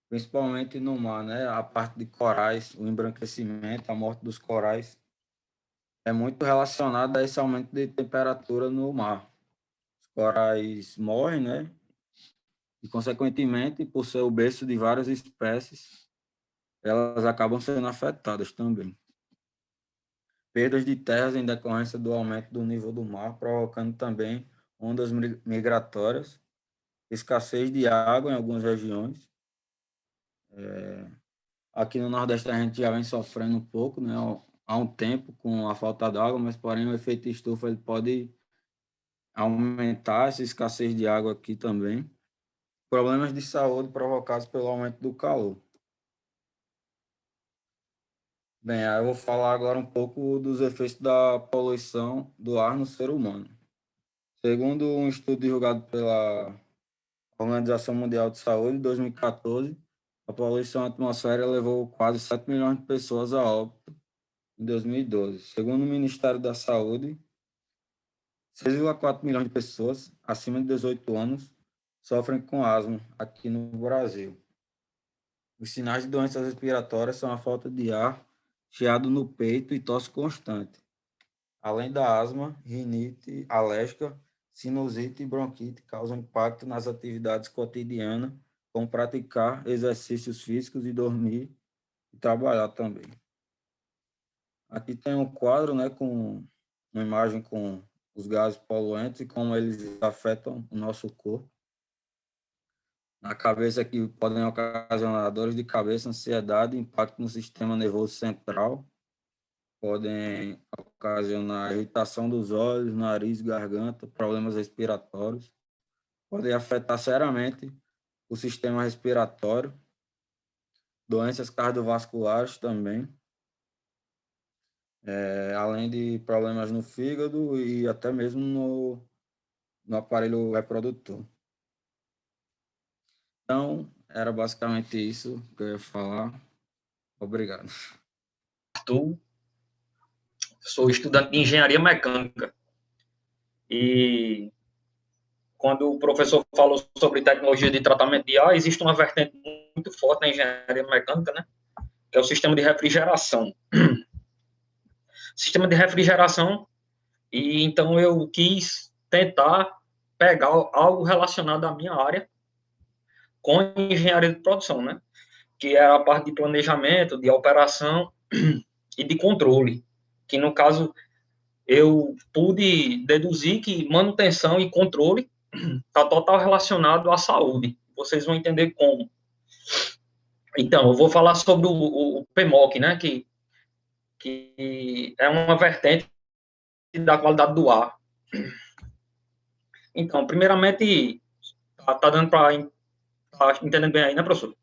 principalmente no mar, né? A parte de corais, o embranquecimento, a morte dos corais é muito relacionada a esse aumento de temperatura no mar. Os corais morrem, né? e, consequentemente, por ser o berço de várias espécies, elas acabam sendo afetadas também. Perdas de terras em decorrência do aumento do nível do mar, provocando também ondas migratórias, escassez de água em algumas regiões. Aqui no Nordeste a gente já vem sofrendo um pouco, né, há um tempo com a falta d'água, mas porém o efeito estufa ele pode aumentar essa escassez de água aqui também. Problemas de saúde provocados pelo aumento do calor. Bem, aí eu vou falar agora um pouco dos efeitos da poluição do ar no ser humano. Segundo um estudo divulgado pela Organização Mundial de Saúde, em 2014, a poluição atmosférica levou quase 7 milhões de pessoas a óbito em 2012. Segundo o Ministério da Saúde, 6,4 milhões de pessoas acima de 18 anos sofrem com asma aqui no Brasil. Os sinais de doenças respiratórias são a falta de ar, chiado no peito e tosse constante. Além da asma, rinite alérgica, sinusite e bronquite causam impacto nas atividades cotidianas, como praticar exercícios físicos e dormir e trabalhar também. Aqui tem um quadro, né, com uma imagem com os gases poluentes e como eles afetam o nosso corpo. Na cabeça aqui podem ocasionar dores de cabeça, ansiedade, impacto no sistema nervoso central, podem ocasionar irritação dos olhos, nariz, garganta, problemas respiratórios, podem afetar seriamente o sistema respiratório, doenças cardiovasculares também, além de problemas no fígado e até mesmo no aparelho reprodutor. Então, era basicamente isso que eu ia falar. Obrigado. Sou estudante de engenharia mecânica. E quando o professor falou sobre tecnologia de tratamento de ar, existe uma vertente muito forte na engenharia mecânica, né? Que é o sistema de refrigeração. Sistema de refrigeração, e então eu quis tentar pegar algo relacionado à minha área com engenharia de produção, né? Que é a parte de planejamento, de operação e de controle, que no caso eu pude deduzir que manutenção e controle está total relacionado à saúde. Vocês vão entender como. Então, eu vou falar sobre o PMOC, né, que é uma vertente da qualidade do ar. Então, primeiramente, tá dando para entendendo bem aí, né, professor?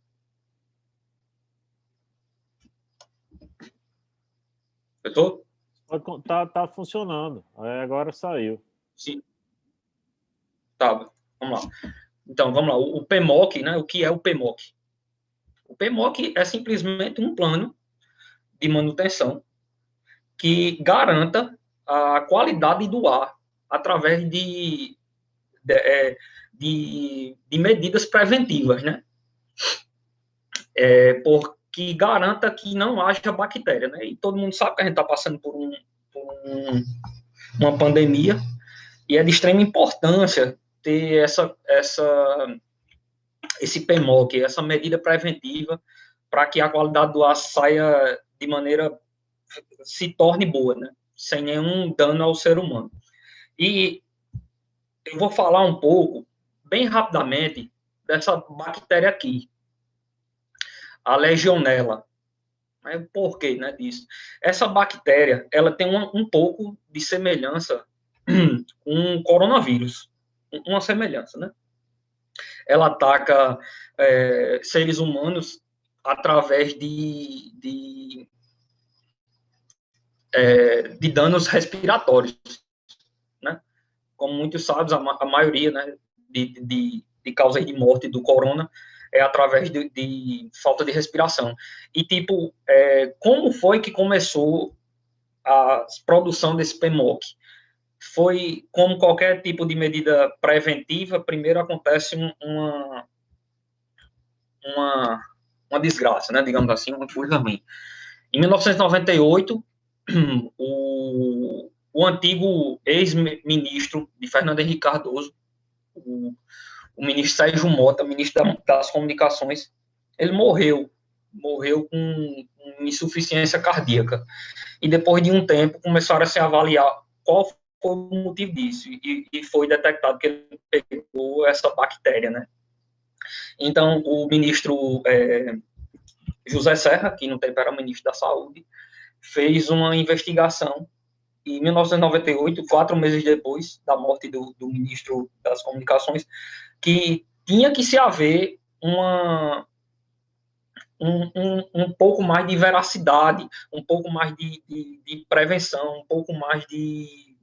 Perfeito? Tá funcionando. Agora saiu. Sim. Tá, vamos lá. Então, vamos lá. O PMOC, né? O que é o PMOC? O PMOC é simplesmente um plano de manutenção que garanta a qualidade do ar através de medidas preventivas, né? Que garanta que não haja bactéria, né? E todo mundo sabe que a gente está passando por uma pandemia e é de extrema importância ter esse PMOC, essa medida preventiva, para que a qualidade do ar saia de maneira, se torne boa, né? Sem nenhum dano ao ser humano. E eu vou falar um pouco, bem rapidamente, dessa bactéria aqui, a Legionella. Por que, né, disso? Essa bactéria, ela tem um pouco de semelhança com o coronavírus, uma semelhança, né? Ela ataca seres humanos através de danos respiratórios, né? Como muitos sabem, a maioria, né, de causas de morte do corona é através de falta de respiração. E, tipo, como foi que começou a produção desse PMOC? Foi, como qualquer tipo de medida preventiva, primeiro acontece uma desgraça, né, digamos assim, uma coisa ruim. Em 1998, o antigo ex-ministro de Fernando Henrique Cardoso, o o ministro Sérgio Mota, ministro das Comunicações, ele morreu com insuficiência cardíaca. E depois de um tempo, começaram a se avaliar qual foi o motivo disso, e foi detectado que ele pegou essa bactéria, né? Então, o ministro José Serra, que no tempo era ministro da Saúde, fez uma investigação em 1998, 4 meses depois da morte do ministro das Comunicações, que tinha que se haver um pouco mais de veracidade, um pouco mais de prevenção, um pouco mais de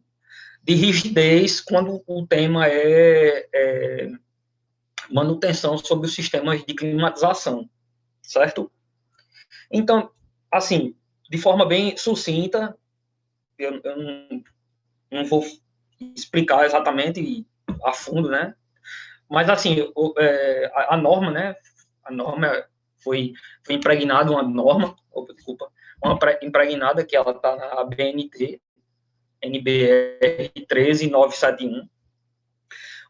rigidez quando o tema é manutenção sobre os sistemas de climatização, certo? Então, assim, de forma bem sucinta, eu não vou explicar exatamente a fundo, né? Mas, assim, a norma, né? A norma foi impregnada uma norma, uma impregnada que ela está na ABNT, NBR 13971,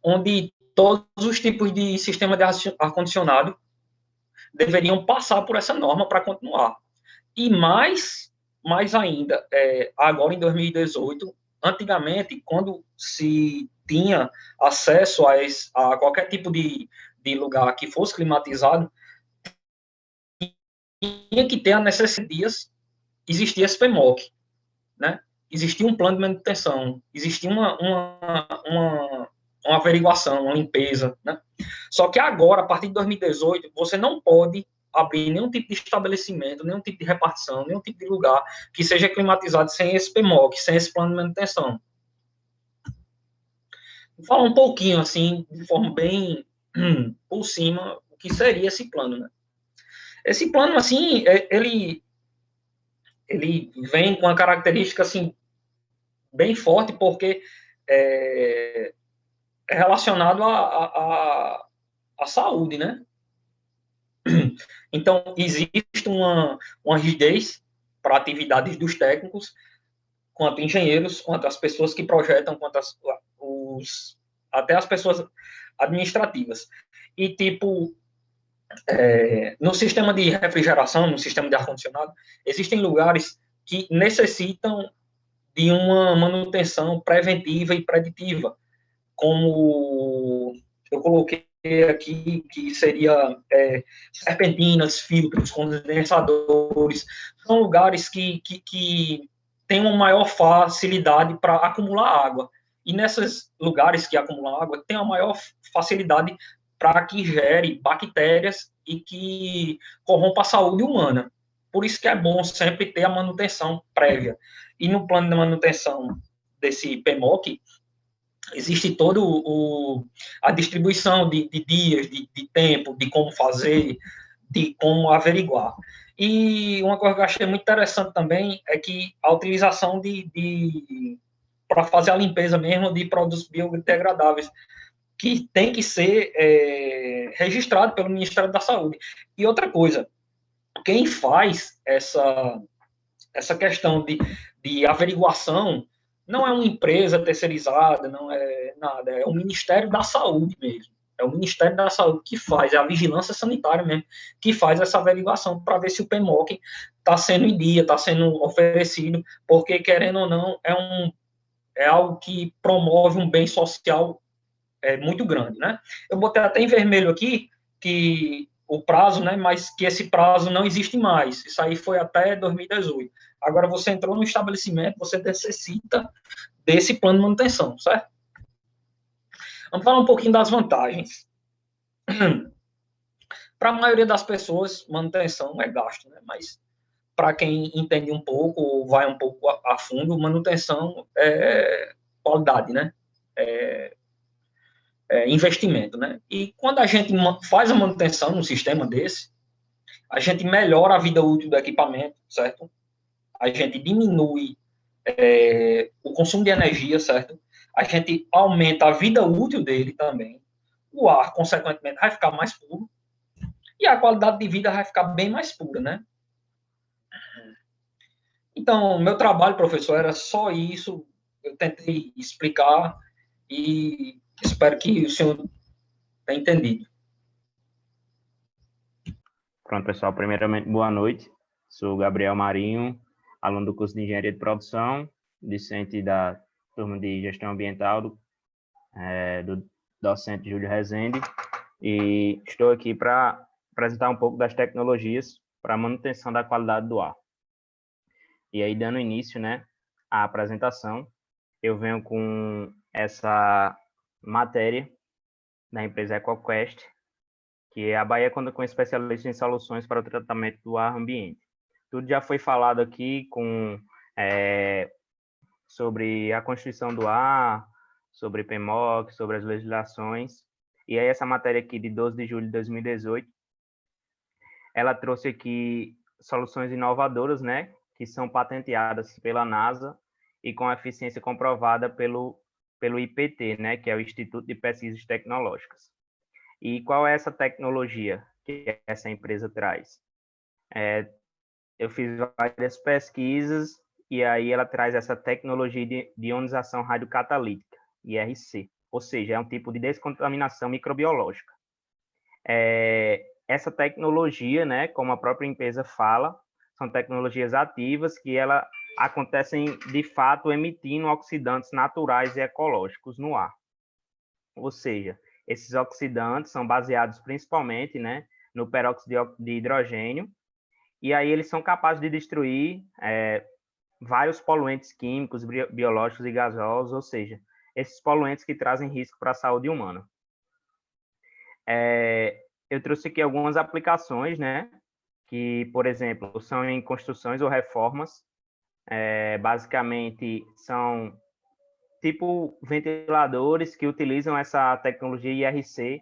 onde todos os tipos de sistema de ar-condicionado deveriam passar por essa norma para continuar. E mais ainda, agora em 2018, antigamente, quando se tinha acesso a qualquer tipo de lugar que fosse climatizado, tinha que ter a necessidade de dias, existia esse PMOC, né? Existia um plano de manutenção, existia uma averiguação, uma limpeza, né? Só que agora, a partir de 2018, você não pode abrir nenhum tipo de estabelecimento, nenhum tipo de repartição, nenhum tipo de lugar que seja climatizado sem esse PMOC, sem esse plano de manutenção. Vou falar um pouquinho, assim, de forma bem por cima, o que seria esse plano, né? Esse plano, assim, ele vem com uma característica, assim, bem forte, porque é relacionado à saúde, né? Então, existe uma rigidez para atividades dos técnicos, quanto engenheiros, quanto as pessoas que projetam, quanto até as pessoas administrativas. E, tipo, no sistema de refrigeração, no sistema de ar-condicionado, existem lugares que necessitam de uma manutenção preventiva e preditiva, como eu coloquei aqui, que seria serpentinas, filtros, condensadores, são lugares que têm uma maior facilidade para acumular água. E nesses lugares que acumulam água, tem uma maior facilidade para que gere bactérias e que corrompa a saúde humana. Por isso que é bom sempre ter a manutenção prévia. E no plano de manutenção desse PMOC, existe todo a distribuição de dias, de tempo, de como fazer, de como averiguar. E uma coisa que eu achei muito interessante também é que a utilização para fazer a limpeza mesmo de produtos biodegradáveis, que tem que ser registrado pelo Ministério da Saúde. E outra coisa, quem faz essa questão de averiguação não é uma empresa terceirizada, não é nada, é o Ministério da Saúde mesmo. É o Ministério da Saúde que faz, é a vigilância sanitária mesmo, que faz essa averiguação para ver se o PMOC está sendo em dia, está sendo oferecido, porque, querendo ou não, é algo que promove um bem social muito grande, né? Eu botei até em vermelho aqui que o prazo, né, mas que esse prazo não existe mais. Isso aí foi até 2018. Agora, você entrou no estabelecimento, você necessita desse plano de manutenção, certo? Vamos falar um pouquinho das vantagens. Para a maioria das pessoas, manutenção é gasto, né? Mas para quem entende um pouco, ou vai um pouco a fundo, manutenção é qualidade, né? Investimento, né? E quando a gente faz a manutenção num sistema desse, a gente melhora a vida útil do equipamento, certo? A gente diminui o consumo de energia, certo? A gente aumenta a vida útil dele também. O ar, consequentemente, vai ficar mais puro e a qualidade de vida vai ficar bem mais pura, né? Então, meu trabalho, professor, era só isso. Eu tentei explicar e espero que o senhor Tá entendido. Pronto, pessoal. Primeiramente, boa noite. Sou Gabriel Marinho, aluno do curso de Engenharia de Produção, discente da turma de Gestão Ambiental do docente Júlio Rezende, e estou aqui para apresentar um pouco das tecnologias para a manutenção da qualidade do ar. E aí, dando início, né, à apresentação, eu venho com essa matéria da empresa EcoQuest, que é a Bahia conta com especialistas em soluções para o tratamento do ar ambiente. Tudo já foi falado aqui sobre a Constituição do Ar, sobre PMOC, sobre as legislações. E aí essa matéria aqui de 12 de julho de 2018, ela trouxe aqui soluções inovadoras, né, que são patenteadas pela NASA e com eficiência comprovada pelo IPT, né, que é o Instituto de Pesquisas Tecnológicas. E qual é essa tecnologia que essa empresa traz? Eu fiz várias pesquisas e aí ela traz essa tecnologia de ionização radiocatalítica, IRC, ou seja, é um tipo de descontaminação microbiológica. Essa tecnologia, né, como a própria empresa fala, são tecnologias ativas que ela acontecem de fato emitindo oxidantes naturais e ecológicos no ar. Ou seja, esses oxidantes são baseados principalmente, né, no peróxido de hidrogênio, e aí eles são capazes de destruir vários poluentes químicos, biológicos e gasosos, ou seja, esses poluentes que trazem risco para a saúde humana. Eu trouxe aqui algumas aplicações, né, que, por exemplo, são em construções ou reformas. Basicamente, são tipo ventiladores que utilizam essa tecnologia IRC.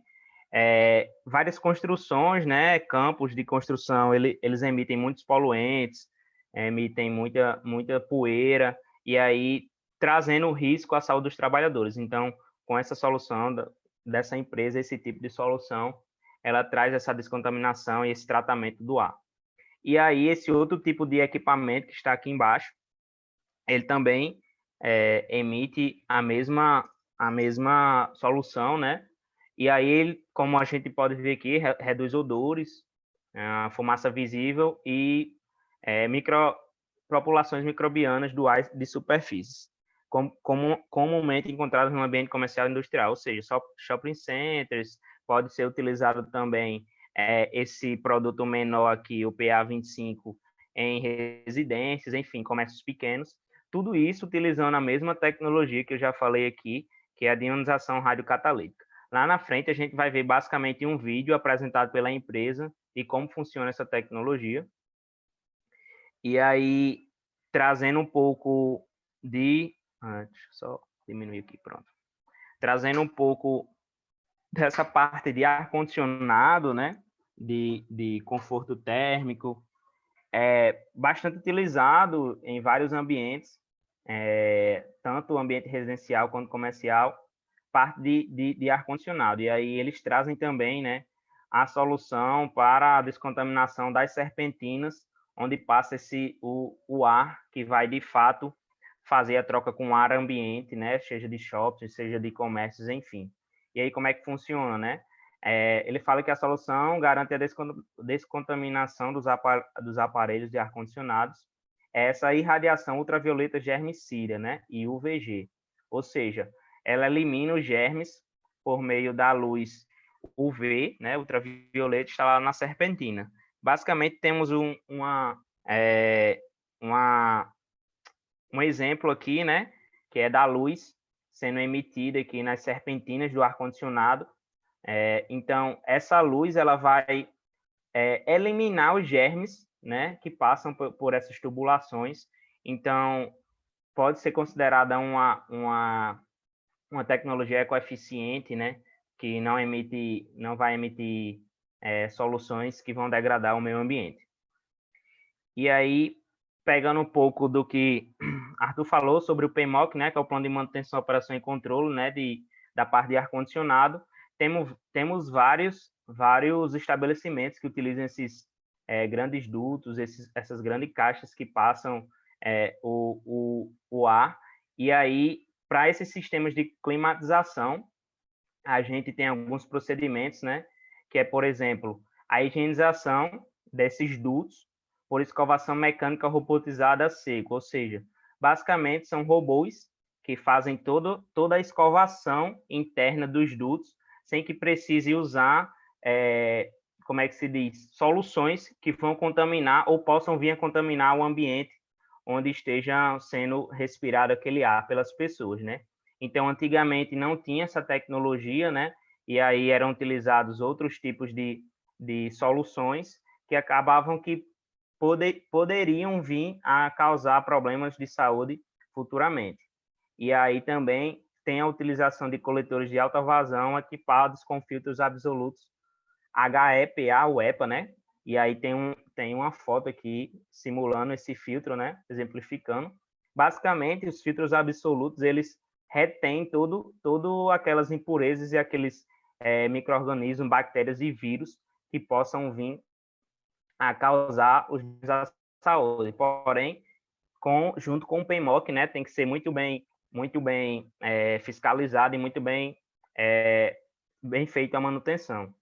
Várias construções, né, campos de construção, eles emitem muitos poluentes, emitem muita poeira, e aí trazendo risco à saúde dos trabalhadores. Então, com essa solução dessa empresa, esse tipo de solução, ela traz essa descontaminação e esse tratamento do ar. E aí, esse outro tipo de equipamento que está aqui embaixo, ele também emite a mesma solução, né? E aí, ele, como a gente pode ver aqui, reduz odores, a fumaça visível e populações microbianas do ar de superfícies, comumente encontradas no ambiente comercial e industrial, ou seja, shopping centers, pode ser utilizado também esse produto menor aqui, o PA25, em residências, enfim, comércios pequenos, tudo isso utilizando a mesma tecnologia que eu já falei aqui, que é a de ionização radiocatalítica. Lá na frente, a gente vai ver basicamente um vídeo apresentado pela empresa de como funciona essa tecnologia. E aí, trazendo um pouco de... deixa eu só diminuir aqui, pronto. Trazendo um pouco dessa parte de ar-condicionado, né? De conforto térmico, bastante utilizado em vários ambientes, tanto o ambiente residencial quanto comercial, parte de ar-condicionado. E aí eles trazem também, né, a solução para a descontaminação das serpentinas, onde passa o ar que vai, de fato, fazer a troca com o ar ambiente, né, seja de shoppings, seja de comércios, enfim. E aí como é que funciona, né? Ele fala que a solução garante a descontaminação dos aparelhos de ar-condicionados, essa irradiação ultravioleta germicida, né, e UVG, ou seja, ela elimina os germes por meio da luz UV, né, ultravioleta, instalada na serpentina. Basicamente, temos um exemplo aqui, né, que é da luz sendo emitida aqui nas serpentinas do ar-condicionado. Então, essa luz ela vai eliminar os germes, né, que passam por essas tubulações. Então, pode ser considerada uma tecnologia ecoeficiente, né, que não vai emitir soluções que vão degradar o meio ambiente. E aí, pegando um pouco do que Arthur falou sobre o PMOC, né, que é o Plano de Manutenção, Operação e Controle, né, da parte de ar-condicionado, temos vários estabelecimentos que utilizam esses grandes dutos, essas grandes caixas que passam o ar, e aí, para esses sistemas de climatização, a gente tem alguns procedimentos, né? Que é, por exemplo, a higienização desses dutos por escovação mecânica robotizada a seco, ou seja, basicamente são robôs que fazem toda a escovação interna dos dutos sem que precise usar, como é que se diz, soluções que vão contaminar ou possam vir a contaminar o ambiente onde esteja sendo respirado aquele ar pelas pessoas, né? Então, antigamente não tinha essa tecnologia, né? E aí eram utilizados outros tipos de soluções que acabavam que poderiam vir a causar problemas de saúde futuramente. E aí também tem a utilização de coletores de alta vazão equipados com filtros absolutos HEPA ou EPA, né? E aí tem uma foto aqui simulando esse filtro, né? Exemplificando. Basicamente, os filtros absolutos, eles retêm todo aquelas impurezas e aqueles micro-organismos, bactérias e vírus que possam vir a causar os danos à saúde. Porém, junto com o PMOC, né, tem que ser muito bem fiscalizado e muito bem feita a manutenção.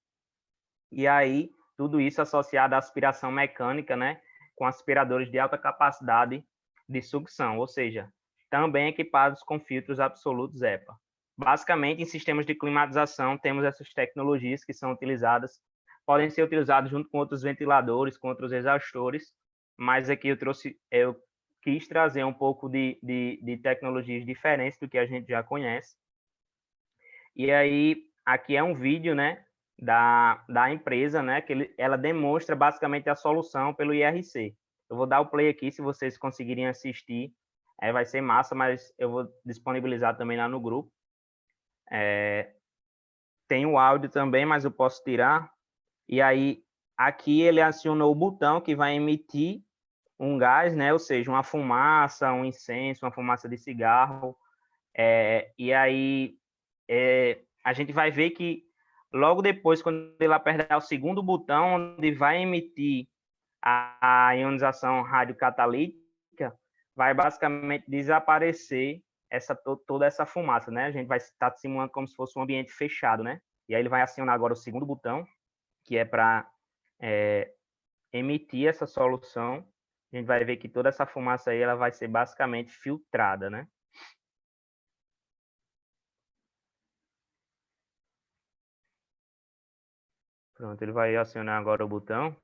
E aí, tudo isso associado à aspiração mecânica, né, com aspiradores de alta capacidade de sucção, ou seja, também equipados com filtros absolutos EPA. Basicamente, em sistemas de climatização, temos essas tecnologias que são utilizadas, podem ser utilizadas junto com outros ventiladores, com outros exaustores, mas aqui eu quis trazer um pouco de tecnologias diferentes do que a gente já conhece. E aí, aqui é um vídeo, né, da empresa, né, que ela demonstra basicamente a solução pelo IRC. Eu vou dar o play aqui, se vocês conseguirem assistir, vai ser massa, mas eu vou disponibilizar também lá no grupo. Tem o áudio também, mas eu posso tirar. E aí, aqui ele acionou o botão que vai emitir um gás, né, ou seja, uma fumaça, um incenso, uma fumaça de cigarro. E aí, a gente vai ver que logo depois, quando ele apertar o segundo botão, onde vai emitir a ionização radiocatalítica, vai basicamente desaparecer toda essa fumaça, né? A gente vai estar simulando como se fosse um ambiente fechado, né? E aí ele vai acionar agora o segundo botão, que é para emitir essa solução. A gente vai ver que toda essa fumaça aí ela vai ser basicamente filtrada, né? Pronto, ele vai acionar agora o botão.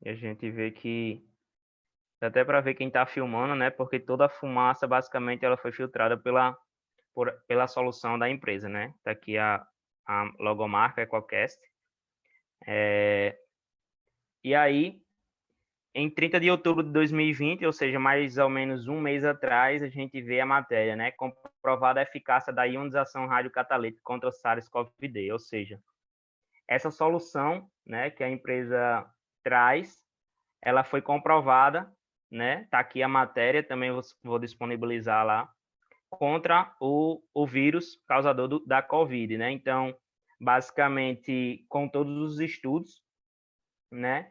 E a gente vê que dá até para ver quem está filmando, né? Porque toda a fumaça basicamente ela foi filtrada pela solução da empresa, né? Tá aqui a logomarca EcoCast. E aí, em 30 de outubro de 2020, ou seja, mais ou menos um mês atrás, a gente vê a matéria, né? Comprovada a eficácia da ionização radiocatalítica contra o SARS-CoV-2, ou seja, essa solução, né, que a empresa traz, ela foi comprovada, né? Tá aqui a matéria, também vou disponibilizar lá, contra o vírus causador da COVID, né? Então, basicamente, com todos os estudos, né?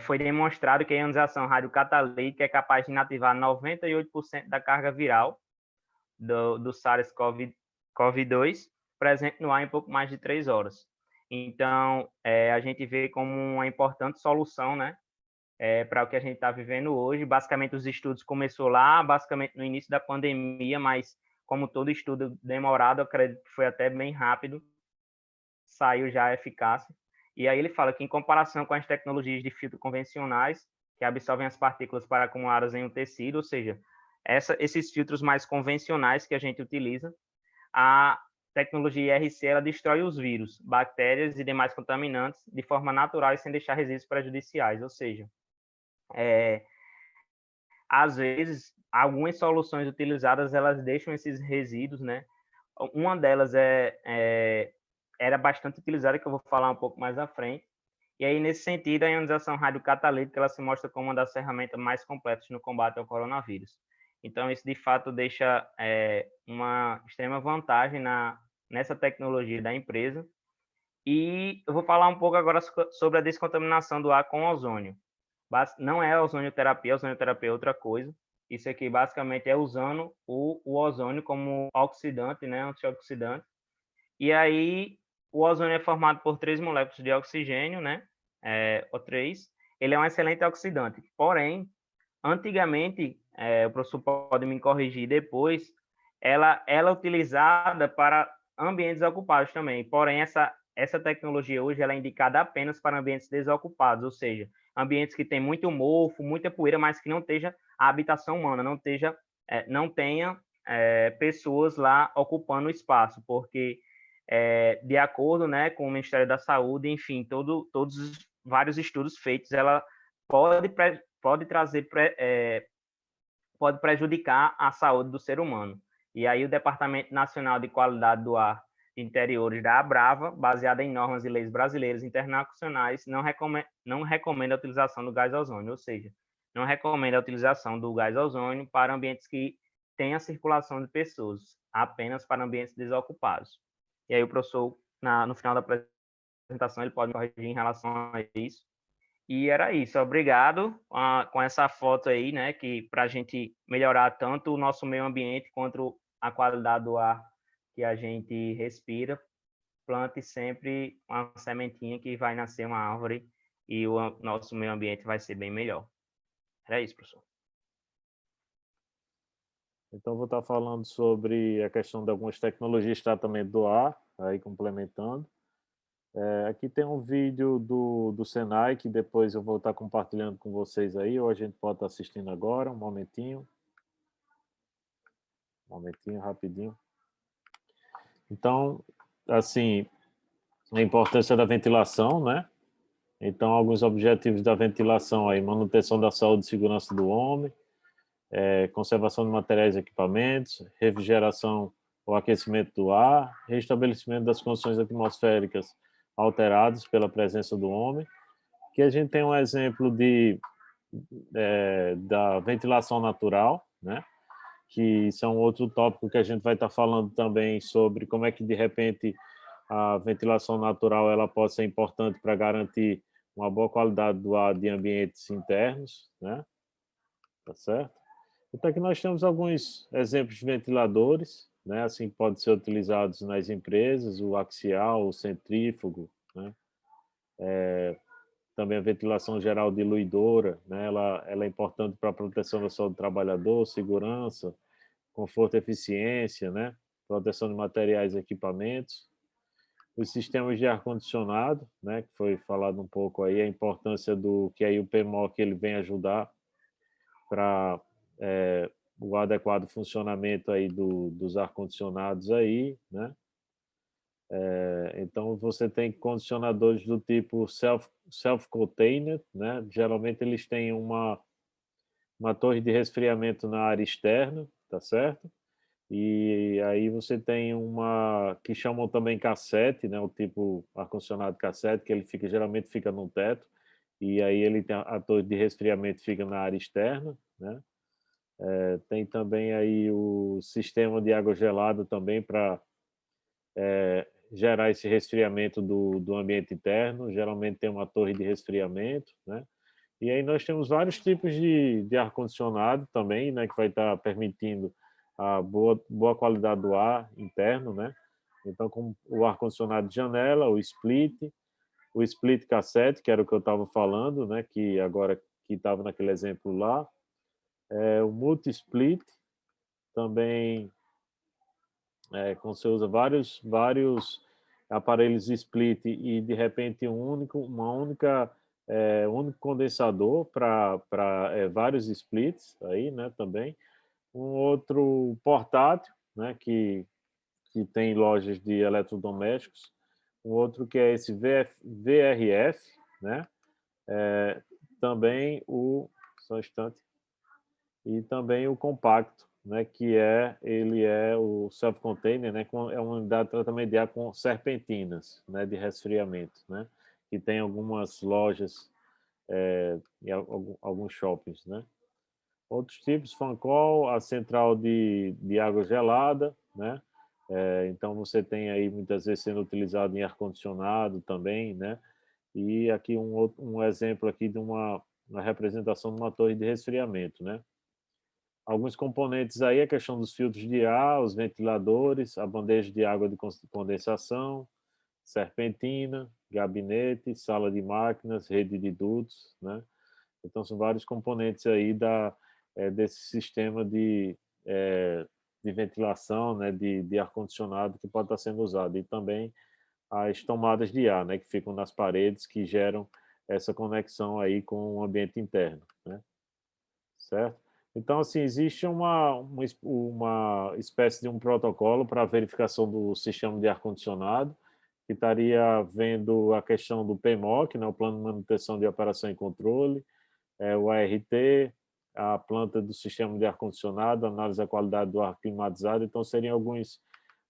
Foi demonstrado que a ionização radiocatalítica é capaz de inativar 98% da carga viral do SARS-CoV-2 presente no ar em pouco mais de 3 horas. Então, a gente vê como uma importante solução, né? Para o que a gente está vivendo hoje. Basicamente, os estudos começou lá, basicamente no início da pandemia, mas como todo estudo demorado, eu acredito que foi até bem rápido, saiu já a eficácia. E aí ele fala que, em comparação com as tecnologias de filtro convencionais, que absorvem as partículas para acumuladas em um tecido, ou seja, esses filtros mais convencionais que a gente utiliza, a tecnologia IRC ela destrói os vírus, bactérias e demais contaminantes de forma natural e sem deixar resíduos prejudiciais, ou seja, às vezes, algumas soluções utilizadas, elas deixam esses resíduos, né? Uma delas era bastante utilizada, que eu vou falar um pouco mais à frente. E aí, nesse sentido, a ionização radiocatalítica, ela se mostra como uma das ferramentas mais completas no combate ao coronavírus. Então, isso, de fato, deixa uma extrema vantagem nessa tecnologia da empresa. E eu vou falar um pouco agora sobre a descontaminação do ar com ozônio. Não é ozonioterapia é outra coisa. Isso aqui basicamente é usando o ozônio como oxidante, né, antioxidante. E aí o ozônio é formado por 3 moléculas de oxigênio, né, O3. Ele é um excelente oxidante. Porém, antigamente, o professor pode me corrigir depois, ela é utilizada para ambientes ocupados também. Porém, essa tecnologia hoje ela é indicada apenas para ambientes desocupados, ou seja, ambientes que têm muito mofo, muita poeira, mas que não esteja a habitação humana, não tenha pessoas lá ocupando o espaço, porque de acordo, né, com o Ministério da Saúde, enfim, todos os vários estudos feitos, ela pode trazer pode prejudicar a saúde do ser humano. E aí o Departamento Nacional de Qualidade do Ar de Interiores da Abrava, baseada em normas e leis brasileiras e internacionais, não recomenda a utilização do gás ozônio, ou seja, não recomenda a utilização do gás ozônio para ambientes que tenham circulação de pessoas, apenas para ambientes desocupados. E aí o professor, no final da apresentação, ele pode me corrigir em relação a isso. E era isso, obrigado com essa foto aí, né, que para a gente melhorar tanto o nosso meio ambiente quanto a qualidade do ar que a gente respira, plante sempre uma sementinha que vai nascer uma árvore e o nosso meio ambiente vai ser bem melhor. Era isso, professor. Então, vou estar falando sobre a questão de algumas tecnologias de tratamento do ar, aí complementando. Aqui tem um vídeo do Senai, que depois eu vou estar compartilhando com vocês aí, ou a gente pode estar assistindo agora, um momentinho. Um momentinho, rapidinho. Então, assim, a importância da ventilação, né? Então, alguns objetivos da ventilação aí, manutenção da saúde e segurança do homem, conservação de materiais e equipamentos, refrigeração ou aquecimento do ar, restabelecimento das condições atmosféricas alteradas pela presença do homem, que a gente tem um exemplo da ventilação natural, né? Que isso é um outro tópico que a gente vai estar falando também sobre como é que, de repente, a ventilação natural ela pode ser importante para garantir uma boa qualidade do ar de ambientes internos, né? Tá certo? Então, aqui nós temos alguns exemplos de ventiladores, né? Assim, podem ser utilizados nas empresas, o axial, o centrífugo, né? Também a ventilação geral diluidora, né? Ela é importante para a proteção da saúde do trabalhador, segurança, conforto e eficiência, né? Proteção de materiais e equipamentos. Os sistemas de ar-condicionado, né? Que foi falado um pouco aí, a importância do que aí o PMOC ele vem ajudar para o adequado funcionamento aí dos ar-condicionados aí, né? Então, você tem condicionadores do tipo self-contained, né? Geralmente eles têm uma torre de resfriamento na área externa, tá certo? E aí você tem uma que chamam também cassete, né? O tipo ar-condicionado cassete, que ele geralmente fica no teto, e aí ele tem a torre de resfriamento fica na área externa, né? Tem também aí o sistema de água gelada também para gerar esse resfriamento do ambiente interno. Geralmente tem uma torre de resfriamento, né? E aí nós temos vários tipos de ar-condicionado também, né? Que vai estar permitindo a boa qualidade do ar interno, né? Então, como o ar-condicionado de janela, o split cassete, que era o que eu estava falando, né? Que agora que estava naquele exemplo lá, o multi-split também, quando você usa vários aparelhos split e de repente um único condensador para vários splits aí, né, também. Um outro portátil, né, que tem lojas de eletrodomésticos. Um outro que é esse VRF, né, também só um instante, e também o compacto, né, que ele é o self-container, né, é uma unidade de tratamento de ar com serpentinas, né, de resfriamento, né, que tem algumas lojas e alguns shoppings, né. Outros tipos, Fancol, a central de água gelada, né, então você tem aí muitas vezes sendo utilizado em ar-condicionado também, né, e aqui um exemplo aqui de uma representação de uma torre de resfriamento, né. Alguns componentes aí, a questão dos filtros de ar, os ventiladores, a bandeja de água de condensação, serpentina, gabinete, sala de máquinas, rede de dutos, né? Então, são vários componentes aí desse sistema de ventilação, né, de ar-condicionado que pode estar sendo usado. E também as tomadas de ar, né, que ficam nas paredes, que geram essa conexão aí com o ambiente interno, né? Certo? Então, assim, existe uma espécie de um protocolo para a verificação do sistema de ar-condicionado, que estaria vendo a questão do PMOC, né, o Plano de Manutenção de Operação e Controle, o ART, a planta do sistema de ar-condicionado, análise da qualidade do ar climatizado. Então, seriam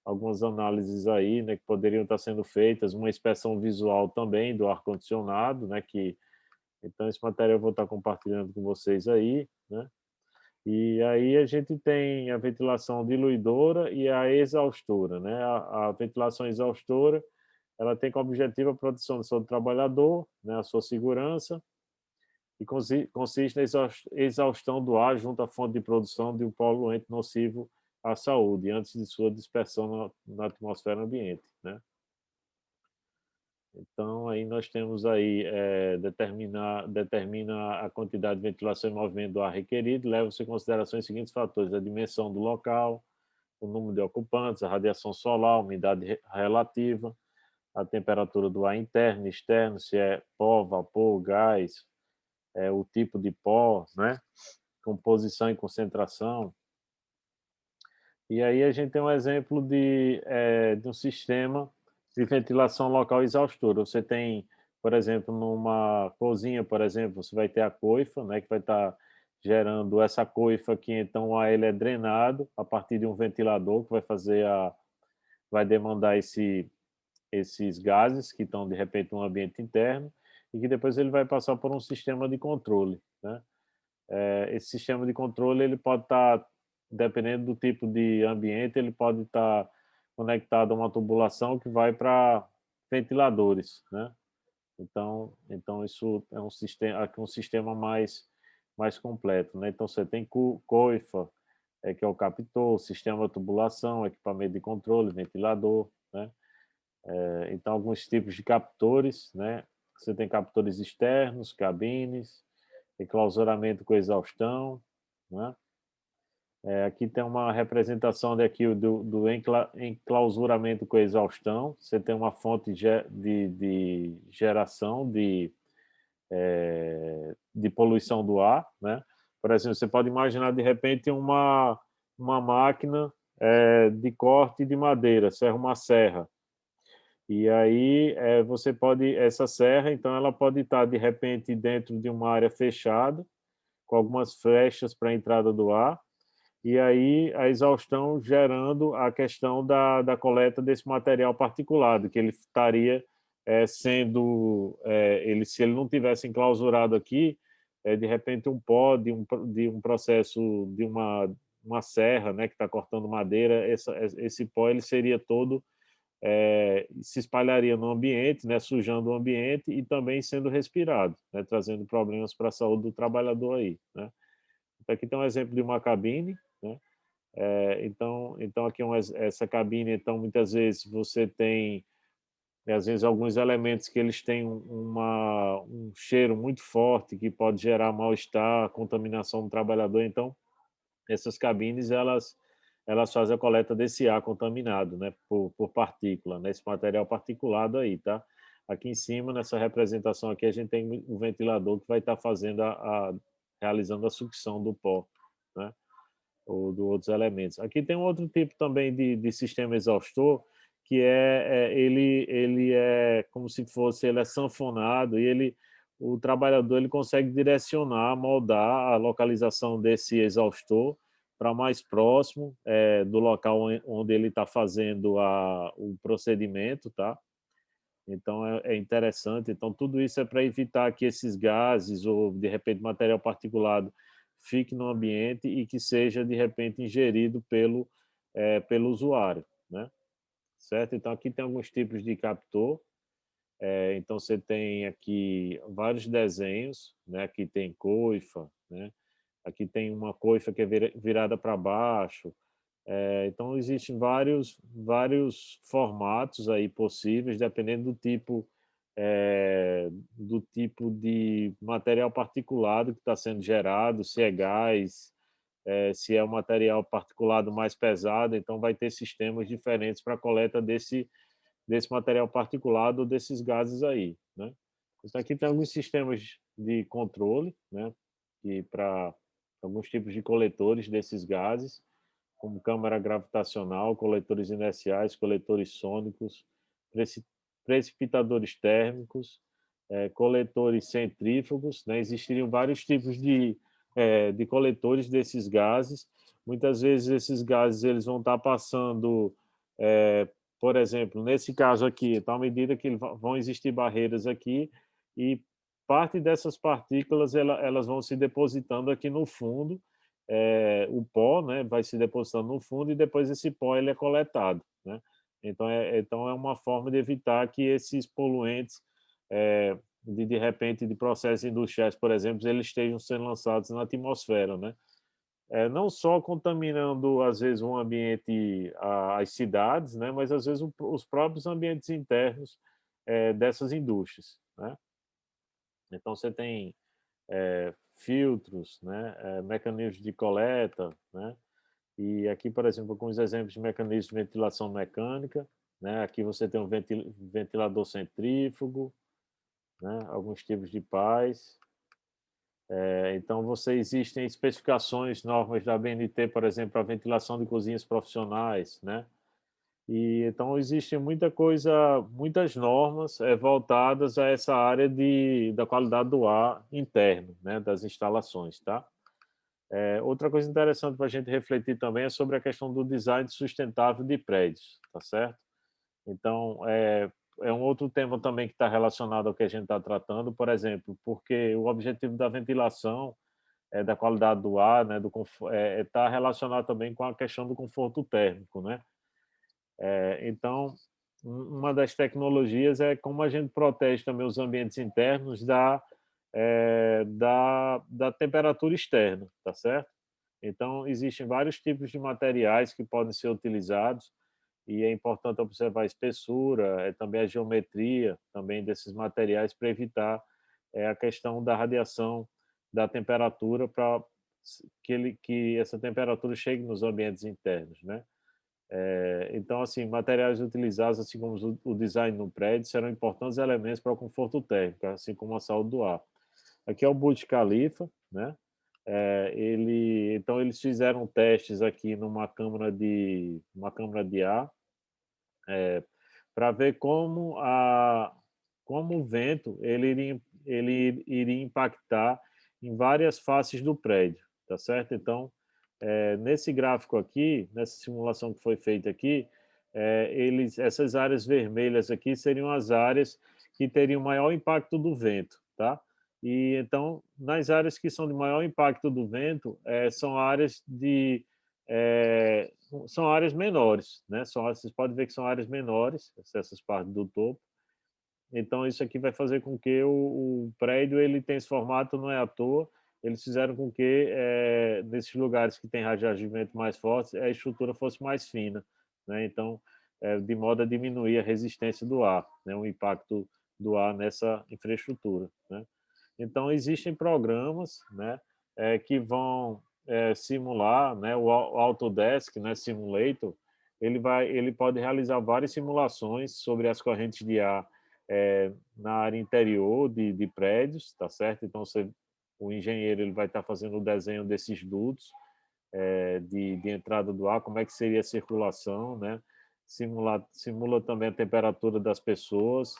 algumas análises aí, né, que poderiam estar sendo feitas, uma inspeção visual também do ar-condicionado, né, então, esse material eu vou estar compartilhando com vocês aí, né? E aí a gente tem a ventilação diluidora e a exaustora, né? A ventilação exaustora, ela tem como objetivo a proteção do seu trabalhador, né, a sua segurança, e consiste na exaustão do ar junto à fonte de produção de um poluente nocivo à saúde, antes de sua dispersão na atmosfera ambiente, né? Então, aí nós temos aí, determina a quantidade de ventilação e movimento do ar requerido, leva-se em consideração os seguintes fatores: a dimensão do local, o número de ocupantes, a radiação solar, a umidade relativa, a temperatura do ar interno e externo, se é pó, vapor, gás, o tipo de pó, né? Composição e concentração. E aí a gente tem um exemplo de um sistema de ventilação local exaustora. Você tem, por exemplo, numa cozinha, por exemplo, você vai ter a coifa, né, que vai estar gerando essa coifa aqui, então o ar ele é drenado a partir de um ventilador que vai demandar esses gases que estão, de repente, no ambiente interno e que depois ele vai passar por um sistema de controle, né? Esse sistema de controle ele pode estar, dependendo do tipo de ambiente, ele pode estar conectado a uma tubulação que vai para ventiladores, né? Então isso é um sistema mais completo, né? Então você tem coifa, que é o captor, sistema de tubulação, equipamento de controle, ventilador, né? Então alguns tipos de captores, né? Você tem captores externos, cabines, enclausuramento com exaustão, né? Aqui tem uma representação do enclausuramento com exaustão. Você tem uma fonte de geração de poluição do ar, né? Por exemplo, você pode imaginar de repente uma máquina de corte de madeira, uma serra. E aí essa serra, então ela pode estar de repente dentro de uma área fechada, com algumas flechas para a entrada do ar, e aí a exaustão gerando a questão da coleta desse material particulado, que ele estaria se ele não tivesse enclausurado aqui, de repente um pó de um processo de uma serra, né, que está cortando madeira, esse pó ele seria todo se espalharia no ambiente, né, sujando o ambiente e também sendo respirado, né, trazendo problemas para a saúde do trabalhador aí, né? Então, aqui tem um exemplo de uma cabine, né? Então aqui essa cabine, então muitas vezes você tem, às vezes, alguns elementos que eles têm um cheiro muito forte que pode gerar mal-estar, contaminação do trabalhador. Então essas cabines elas fazem a coleta desse ar contaminado, né, por partícula, nesse material particulado aí, tá? Aqui em cima, nessa representação aqui, a gente tem um ventilador que vai estar fazendo realizando a sucção do pó, né, ou de outros elementos. Aqui tem um outro tipo também de sistema exaustor, que ele é como se fosse, ele é sanfonado e o trabalhador ele consegue direcionar, moldar a localização desse exaustor para mais próximo do local onde ele está fazendo o procedimento, tá? Então é interessante. Então tudo isso é para evitar que esses gases ou de repente material particulado fique no ambiente e que seja de repente ingerido pelo usuário, né? Certo? Então aqui tem alguns tipos de captor. Então você tem aqui vários desenhos, né? Aqui tem coifa, né? Aqui tem uma coifa que é virada para baixo. Então, existem vários formatos aí possíveis, dependendo do tipo de material particulado que está sendo gerado, se é gás, se é um material particulado mais pesado, então vai ter sistemas diferentes para a coleta desse material particulado ou desses gases aí, né? Então, aqui tem alguns sistemas de controle, né, para alguns tipos de coletores desses gases, como câmara gravitacional, coletores inerciais, coletores sônicos, precipitadores térmicos, coletores centrífugos, né? Existiriam vários tipos de coletores desses gases. Muitas vezes esses gases eles vão estar passando, por exemplo, nesse caso aqui, então, à medida que vão existir barreiras aqui e parte dessas partículas elas vão se depositando aqui no fundo, o pó, né, vai se depositando no fundo e depois esse pó ele é coletado, né? Então é uma forma de evitar que esses poluentes, de repente, de processos industriais, por exemplo, eles estejam sendo lançados na atmosfera, né? Não só contaminando, às vezes, o ambiente, as cidades, né, mas, às vezes, os próprios ambientes internos dessas indústrias, né? Então, você tem filtros, né, mecanismos de coleta, né? E aqui, por exemplo, alguns exemplos de mecanismos de ventilação mecânica, né? Aqui você tem um ventilador centrífugo, né? Alguns tipos de pás. Então, existem especificações, normas da BNT, por exemplo, para ventilação de cozinhas profissionais, né? E então existe muita coisa, muitas normas voltadas a essa área da qualidade do ar interno, né, das instalações, tá? Outra coisa interessante para a gente refletir também é sobre a questão do design sustentável de prédios, tá certo? Então, um outro tema também que está relacionado ao que a gente está tratando, por exemplo, porque o objetivo da ventilação, da qualidade do ar, né, está relacionado também com a questão do conforto térmico, né? Então, uma das tecnologias é como a gente protege também os ambientes internos da temperatura externa, tá certo? Então, existem vários tipos de materiais que podem ser utilizados e é importante observar a espessura, também a geometria também desses materiais para evitar a questão da radiação da temperatura para que essa temperatura chegue nos ambientes internos, né? Então, assim, materiais utilizados, assim como o design no prédio, serão importantes elementos para o conforto térmico, assim como a saúde do ar. Aqui é o Burj Khalifa, né? Então, eles fizeram testes aqui numa câmara de ar, para ver como o vento ele iria impactar em várias faces do prédio, tá certo? Então, nesse gráfico aqui, nessa simulação que foi feita aqui, essas áreas vermelhas aqui seriam as áreas que teriam maior impacto do vento, tá? E então, nas áreas que são de maior impacto do vento, são áreas menores, né? Vocês podem ver que são áreas menores, essas partes do topo. Então, isso aqui vai fazer com que o prédio ele tenha esse formato, não é à toa. Eles fizeram com que, nesses lugares que tem rajada de vento mais fortes, a estrutura fosse mais fina, né? Então, de modo a diminuir a resistência do ar, né? O impacto do ar nessa infraestrutura, né? Então, existem programas, né, que vão simular, né, o Autodesk, né, Simulator, ele pode realizar várias simulações sobre as correntes de ar na área interior de prédios, tá certo? Então, o engenheiro ele vai estar fazendo o desenho desses dutos de entrada do ar, como é que seria a circulação, né? Simula também a temperatura das pessoas,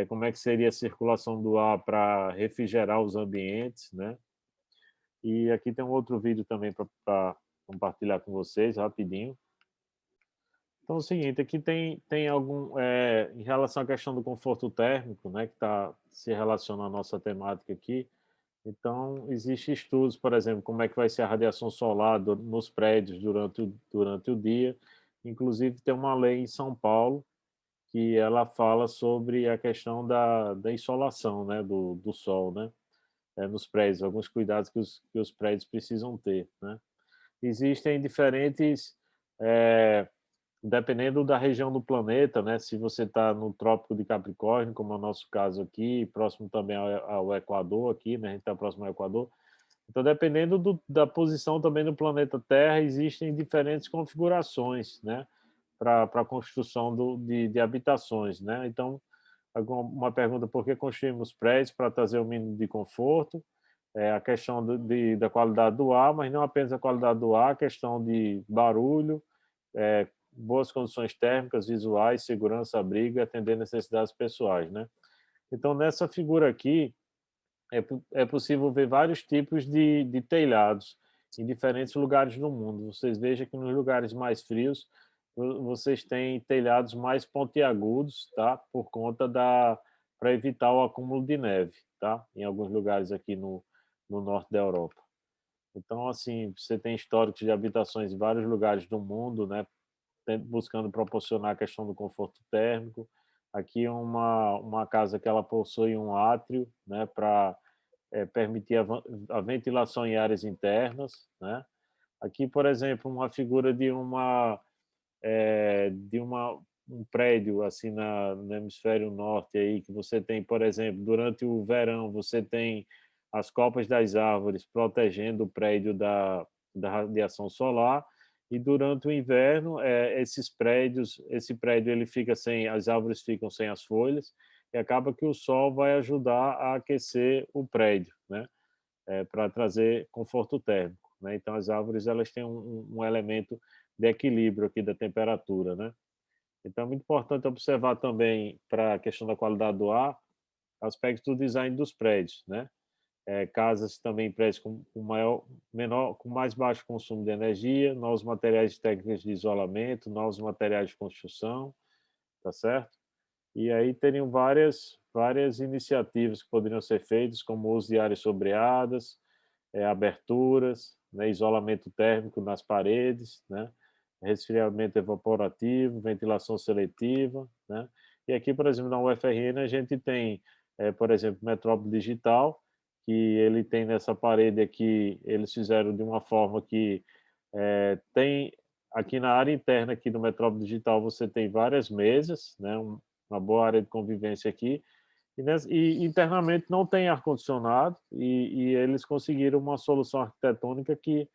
como é que seria a circulação do ar para refrigerar os ambientes, né? E aqui tem um outro vídeo também para compartilhar com vocês, rapidinho. Então, é o seguinte, aqui tem algum... em relação à questão do conforto térmico, né, que se relaciona à nossa temática aqui, então, existem estudos, por exemplo, como é que vai ser a radiação solar nos prédios durante o dia. Inclusive, tem uma lei em São Paulo que ela fala sobre a questão da insolação, né, do sol, né? nos prédios, alguns cuidados que os prédios precisam ter, né? Existem diferentes, dependendo da região do planeta, né? Se você está no Trópico de Capricórnio, como é o nosso caso aqui, próximo também ao Equador aqui, né? A gente está próximo ao Equador. Então, dependendo da posição também do planeta Terra, existem diferentes configurações, né? Para a construção de habitações, né? Então, uma pergunta: por que construímos prédios? Para trazer o mínimo de conforto, a questão da qualidade do ar, mas não apenas a qualidade do ar, a questão de barulho, boas condições térmicas, visuais, segurança, abrigo e atender necessidades pessoais, né? Então, nessa figura aqui, é possível ver vários tipos de telhados em diferentes lugares do mundo. Vocês vejam que nos lugares mais frios, vocês têm telhados mais pontiagudos, tá? Por conta para evitar o acúmulo de neve, tá? Em alguns lugares aqui no norte da Europa. Então, assim, você tem históricos de habitações em vários lugares do mundo, né? Buscando proporcionar a questão do conforto térmico. Aqui uma casa que ela possui um átrio, né? Para permitir a ventilação em áreas internas, né? Aqui, por exemplo, uma figura de um prédio assim no hemisfério norte aí, que você tem, por exemplo, durante o verão você tem as copas das árvores protegendo o prédio da radiação solar, e durante o inverno esse prédio ele fica sem, as árvores ficam sem as folhas, e acaba que o sol vai ajudar a aquecer o prédio, né? Para trazer conforto térmico, né? Então as árvores elas têm um elemento de equilíbrio aqui da temperatura, né? Então é muito importante observar também, para a questão da qualidade do ar, aspectos do design dos prédios, né? Casas também, prédios com mais baixo consumo de energia, novos materiais e técnicas de isolamento, novos materiais de construção, tá certo? E aí teriam várias iniciativas que poderiam ser feitas, como o uso de áreas sombreadas, aberturas, né, isolamento térmico nas paredes, né, resfriamento evaporativo, ventilação seletiva, né? E aqui, por exemplo, na UFRN a gente tem, por exemplo, Metrópole Digital, que ele tem nessa parede aqui, eles fizeram de uma forma que tem aqui na área interna aqui do Metrópole Digital, você tem várias mesas, né, uma boa área de convivência aqui, e internamente não tem ar-condicionado, e eles conseguiram uma solução arquitetônica que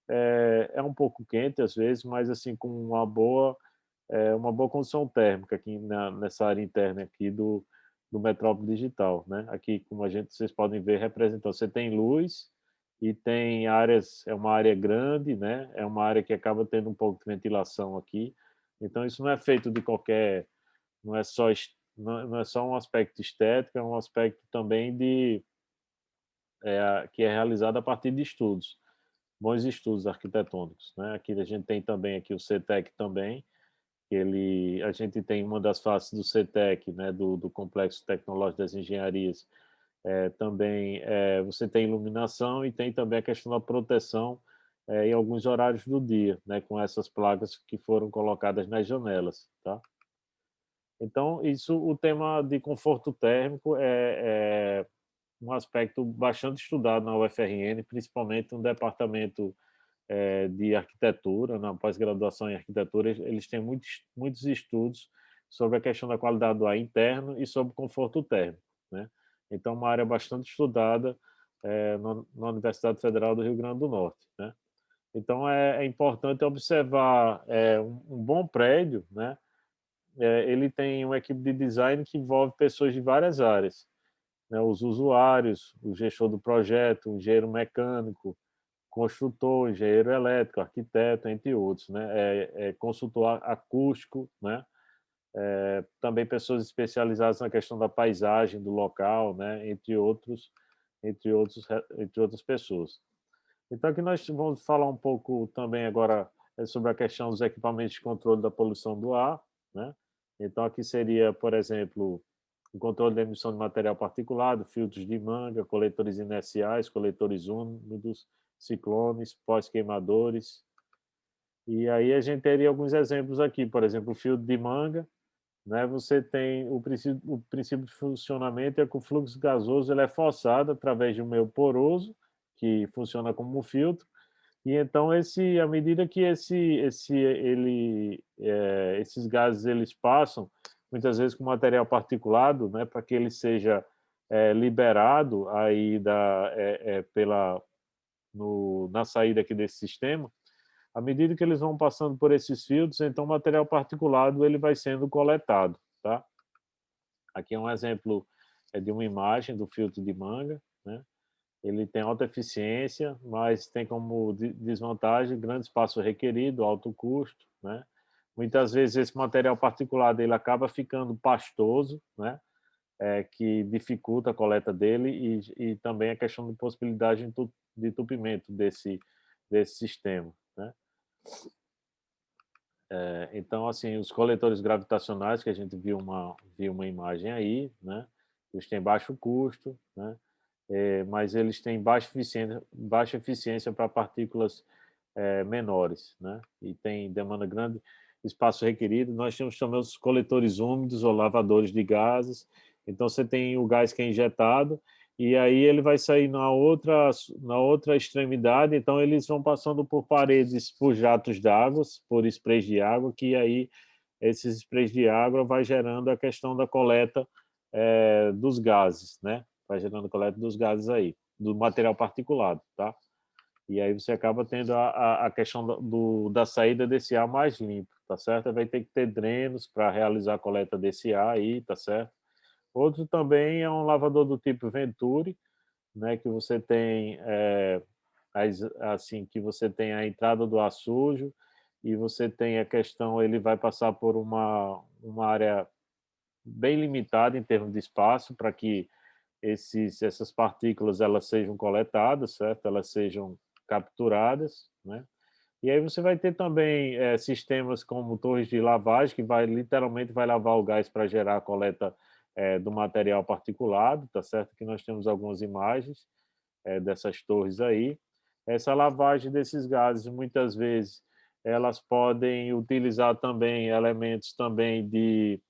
é um pouco quente às vezes, mas assim com uma boa condição térmica aqui nessa área interna aqui do Metrópole Digital, né? Aqui, como vocês podem ver, representando, você tem luz e tem áreas, é uma área grande, né? É uma área que acaba tendo um pouco de ventilação aqui. Então isso não é feito de qualquer, não é só um aspecto estético, é um aspecto também que é realizado a partir de estudos, bons estudos arquitetônicos, né? Aqui a gente tem também aqui o CETEC também, a gente tem uma das faces do CETEC, né, do Complexo Tecnológico das Engenharias, também você tem iluminação e tem também a questão da proteção em alguns horários do dia, né, com essas placas que foram colocadas nas janelas, tá? Então, o tema de conforto térmico é um aspecto bastante estudado na UFRN, principalmente no departamento de arquitetura, na pós-graduação em arquitetura. Eles têm muitos estudos sobre a questão da qualidade do ar interno e sobre conforto térmico, né? Então, uma área bastante estudada na Universidade Federal do Rio Grande do Norte, né? Então, é importante observar um bom prédio, né? Ele tem uma equipe de design que envolve pessoas de várias áreas, né? Os usuários, o gestor do projeto, o engenheiro mecânico, construtor, engenheiro elétrico, arquiteto, entre outros, né? Consultor acústico, né? Também pessoas especializadas na questão da paisagem do local, né? Entre outras pessoas. Então aqui nós vamos falar um pouco também agora sobre a questão dos equipamentos de controle da poluição do ar, né? Então aqui seria, por exemplo, o controle da emissão de material particulado, filtros de manga, coletores inerciais, coletores úmidos, ciclones, pós-queimadores. E aí a gente teria alguns exemplos aqui, por exemplo, o filtro de manga, né, você tem o princípio de funcionamento é que o fluxo gasoso ele é forçado através de um meio poroso, que funciona como um filtro, e então à medida que esses gases eles passam, muitas vezes com material particulado, né, para que ele seja liberado aí na saída aqui desse sistema, à medida que eles vão passando por esses filtros, então o material particulado ele vai sendo coletado, tá? Aqui é um exemplo de uma imagem do filtro de manga, né? Ele tem alta eficiência, mas tem como desvantagem grande espaço requerido, alto custo, né? Muitas vezes esse material particulado ele acaba ficando pastoso, né? Que dificulta a coleta dele e também a questão de possibilidade de entupimento desse sistema, né? Então, assim, os coletores gravitacionais, que a gente viu uma imagem aí, né? Eles têm baixo custo, né? Mas eles têm baixa eficiência para partículas menores, né? E tem demanda grande espaço requerido. Nós temos também os coletores úmidos ou lavadores de gases. Então, você tem o gás que é injetado e aí ele vai sair na outra extremidade, então eles vão passando por paredes, por jatos d'água, por sprays de água, que aí esses sprays de água vai gerando a questão da coleta dos gases, né? Vai gerando a coleta dos gases aí, do material particulado, tá? E aí você acaba tendo a questão da saída desse ar mais limpo, tá certo? Vai ter que ter drenos para realizar a coleta desse ar aí, tá certo? Outro também é um lavador do tipo Venturi, né, que você tem assim que você tem a entrada do ar sujo e você tem a questão, ele vai passar por uma área bem limitada em termos de espaço para que essas partículas elas sejam coletadas, certo? Elas sejam capturadas, né? E aí você vai ter também sistemas como torres de lavagem, que literalmente vai lavar o gás para gerar a coleta do material particulado, tá certo? Que nós temos algumas imagens dessas torres aí. Essa lavagem desses gases, muitas vezes, elas podem utilizar também elementos também de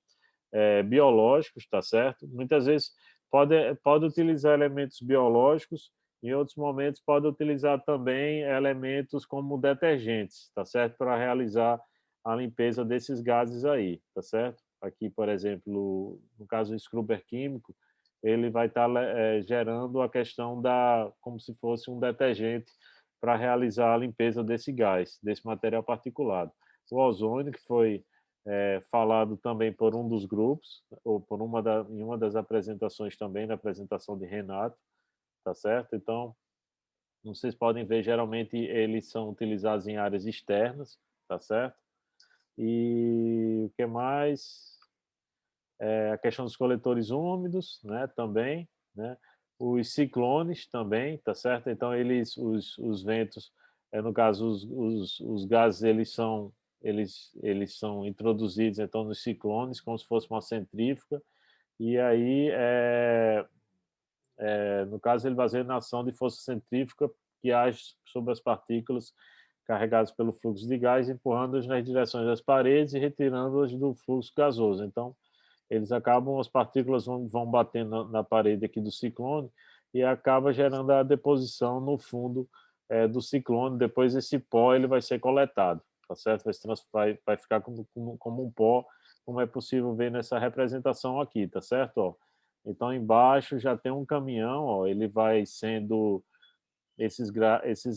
biológicos, tá certo? Muitas vezes pode utilizar elementos biológicos, em outros momentos pode utilizar também elementos como detergentes, tá certo? Para realizar a limpeza desses gases aí, tá certo? Aqui, por exemplo, no caso do scrubber químico, ele vai estar gerando a questão como se fosse um detergente para realizar a limpeza desse gás, desse material particulado. O ozônio, que foi falado também por um dos grupos, ou em uma das apresentações também, na apresentação de Renato, tá certo? Então, vocês podem ver, geralmente eles são utilizados em áreas externas, tá certo? E o que mais? A questão dos coletores úmidos, né, também, né? Os ciclones também, tá certo? Então, os ventos, no caso, os gases, eles são introduzidos então nos ciclones como se fosse uma centrífuga e aí no caso ele baseia na ação de força centrífuga que age sobre as partículas carregadas pelo fluxo de gás, empurrando-as nas direções das paredes e retirando-as do fluxo gasoso. Então as partículas vão batendo na parede aqui do ciclone e acaba gerando a deposição no fundo do ciclone. Depois esse pó ele vai ser coletado, tá certo? Vai ficar como um pó, como é possível ver nessa representação aqui, tá certo? Ó, então embaixo já tem um caminhão, ó, ele vai sendo esses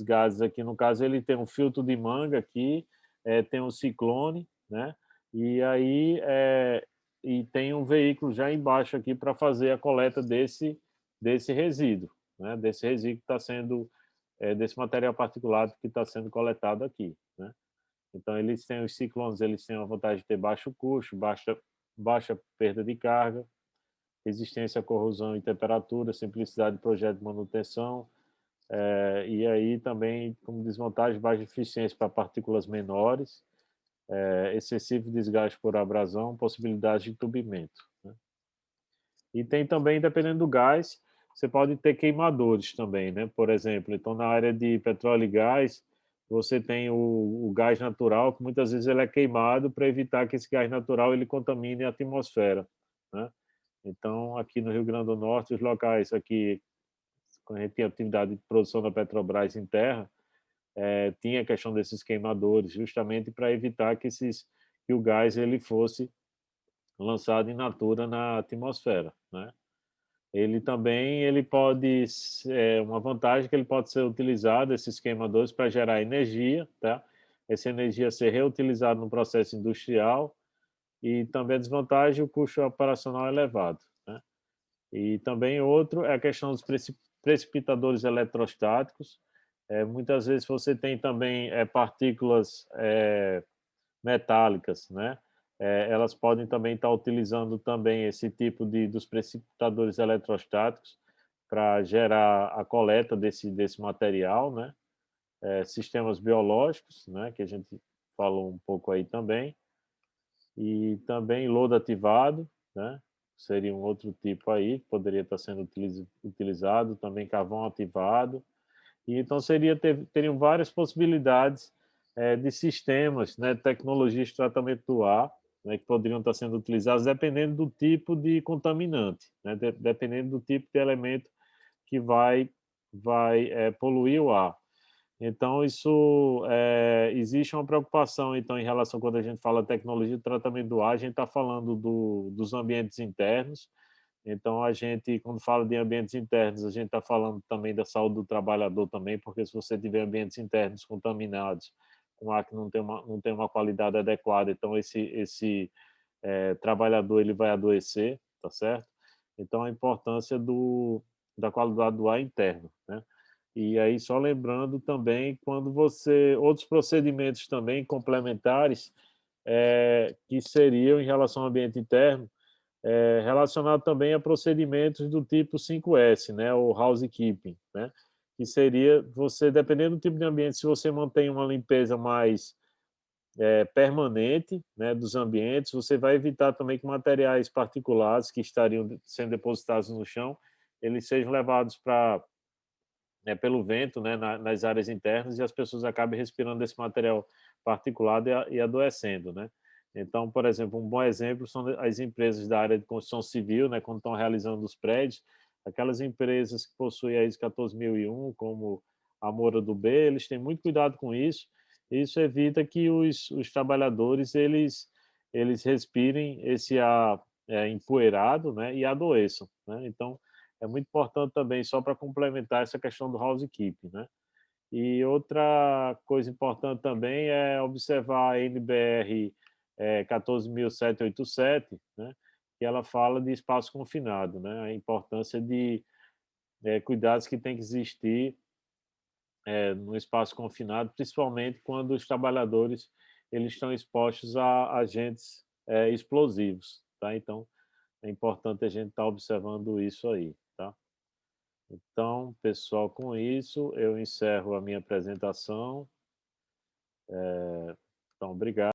gases aqui, no caso ele tem um filtro de manga aqui, tem um ciclone, né? E aí e tem um veículo já embaixo aqui para fazer a coleta desse resíduo, né? Desse resíduo que está sendo desse material particulado que está sendo coletado aqui, né? Então eles têm os ciclones, eles têm a vantagem de ter baixo custo, baixa perda de carga, resistência à corrosão e temperatura, simplicidade de projeto de manutenção, e aí também como desvantagem baixa eficiência para partículas menores, excessivo desgaste por abrasão, possibilidade de entupimento, né? E tem também, dependendo do gás, você pode ter queimadores também, né? Por exemplo, então na área de petróleo e gás, você tem o gás natural, que muitas vezes ele é queimado para evitar que esse gás natural ele contamine a atmosfera, né? Então, aqui no Rio Grande do Norte, os locais aqui, quando a gente tinha atividade de produção da Petrobras em terra, tinha a questão desses queimadores, justamente para evitar que o gás ele fosse lançado in natura na atmosfera, né? Ele pode, uma vantagem é que ele pode ser utilizado, esses queimadores, para gerar energia, tá? Essa energia ser reutilizada no processo industrial, e também a desvantagem, o custo operacional elevado, né? E também outro é a questão dos precipitadores eletrostáticos. Muitas vezes você tem também partículas metálicas, né? Elas podem também estar utilizando também esse tipo dos precipitadores eletrostáticos para gerar a coleta desse material, né? Sistemas biológicos, né? Que a gente falou um pouco aí também, e também lodo ativado, né? Seria um outro tipo aí que poderia estar sendo utilizado, também carvão ativado. E então teriam várias possibilidades de sistemas, né, tecnologias de tratamento do ar, né, que poderiam estar sendo utilizados dependendo do tipo de contaminante, né, dependendo do tipo de elemento que vai poluir o ar. Então, existe uma preocupação, então, em relação, quando a gente fala tecnologia de tratamento do ar, a gente está falando dos ambientes internos. Então, a gente, quando fala de ambientes internos, a gente está falando também da saúde do trabalhador também, porque se você tiver ambientes internos contaminados, com ar que não tem uma qualidade adequada, então esse trabalhador ele vai adoecer, tá certo? Então, a importância da qualidade do ar interno, né? E aí, só lembrando também, outros procedimentos também complementares, que seriam em relação ao ambiente interno, relacionado também a procedimentos do tipo 5S, né, ou housekeeping, né, que seria você, dependendo do tipo de ambiente, se você mantém uma limpeza mais permanente, né, dos ambientes, você vai evitar também que materiais particulares que estariam sendo depositados no chão, eles sejam levados pelo vento, né, nas áreas internas, e as pessoas acabem respirando esse material particulado e adoecendo, né? Então, por exemplo, um bom exemplo são as empresas da área de construção civil, né, quando estão realizando os prédios, aquelas empresas que possuem a ISO 14001, como a Moura do B, eles têm muito cuidado com isso. Isso evita que os trabalhadores eles respirem esse ar empoeirado, né, e adoeçam, né? Então, é muito importante também, só para complementar essa questão do housekeeping, né? E outra coisa importante também é observar a NBR 14.787, né? Que ela fala de espaço confinado, né? A importância de cuidados que tem que existir no espaço confinado, principalmente quando os trabalhadores eles estão expostos a agentes explosivos, tá? Então, é importante a gente estar observando isso aí, tá? Então, pessoal, com isso eu encerro a minha apresentação. Então, obrigado.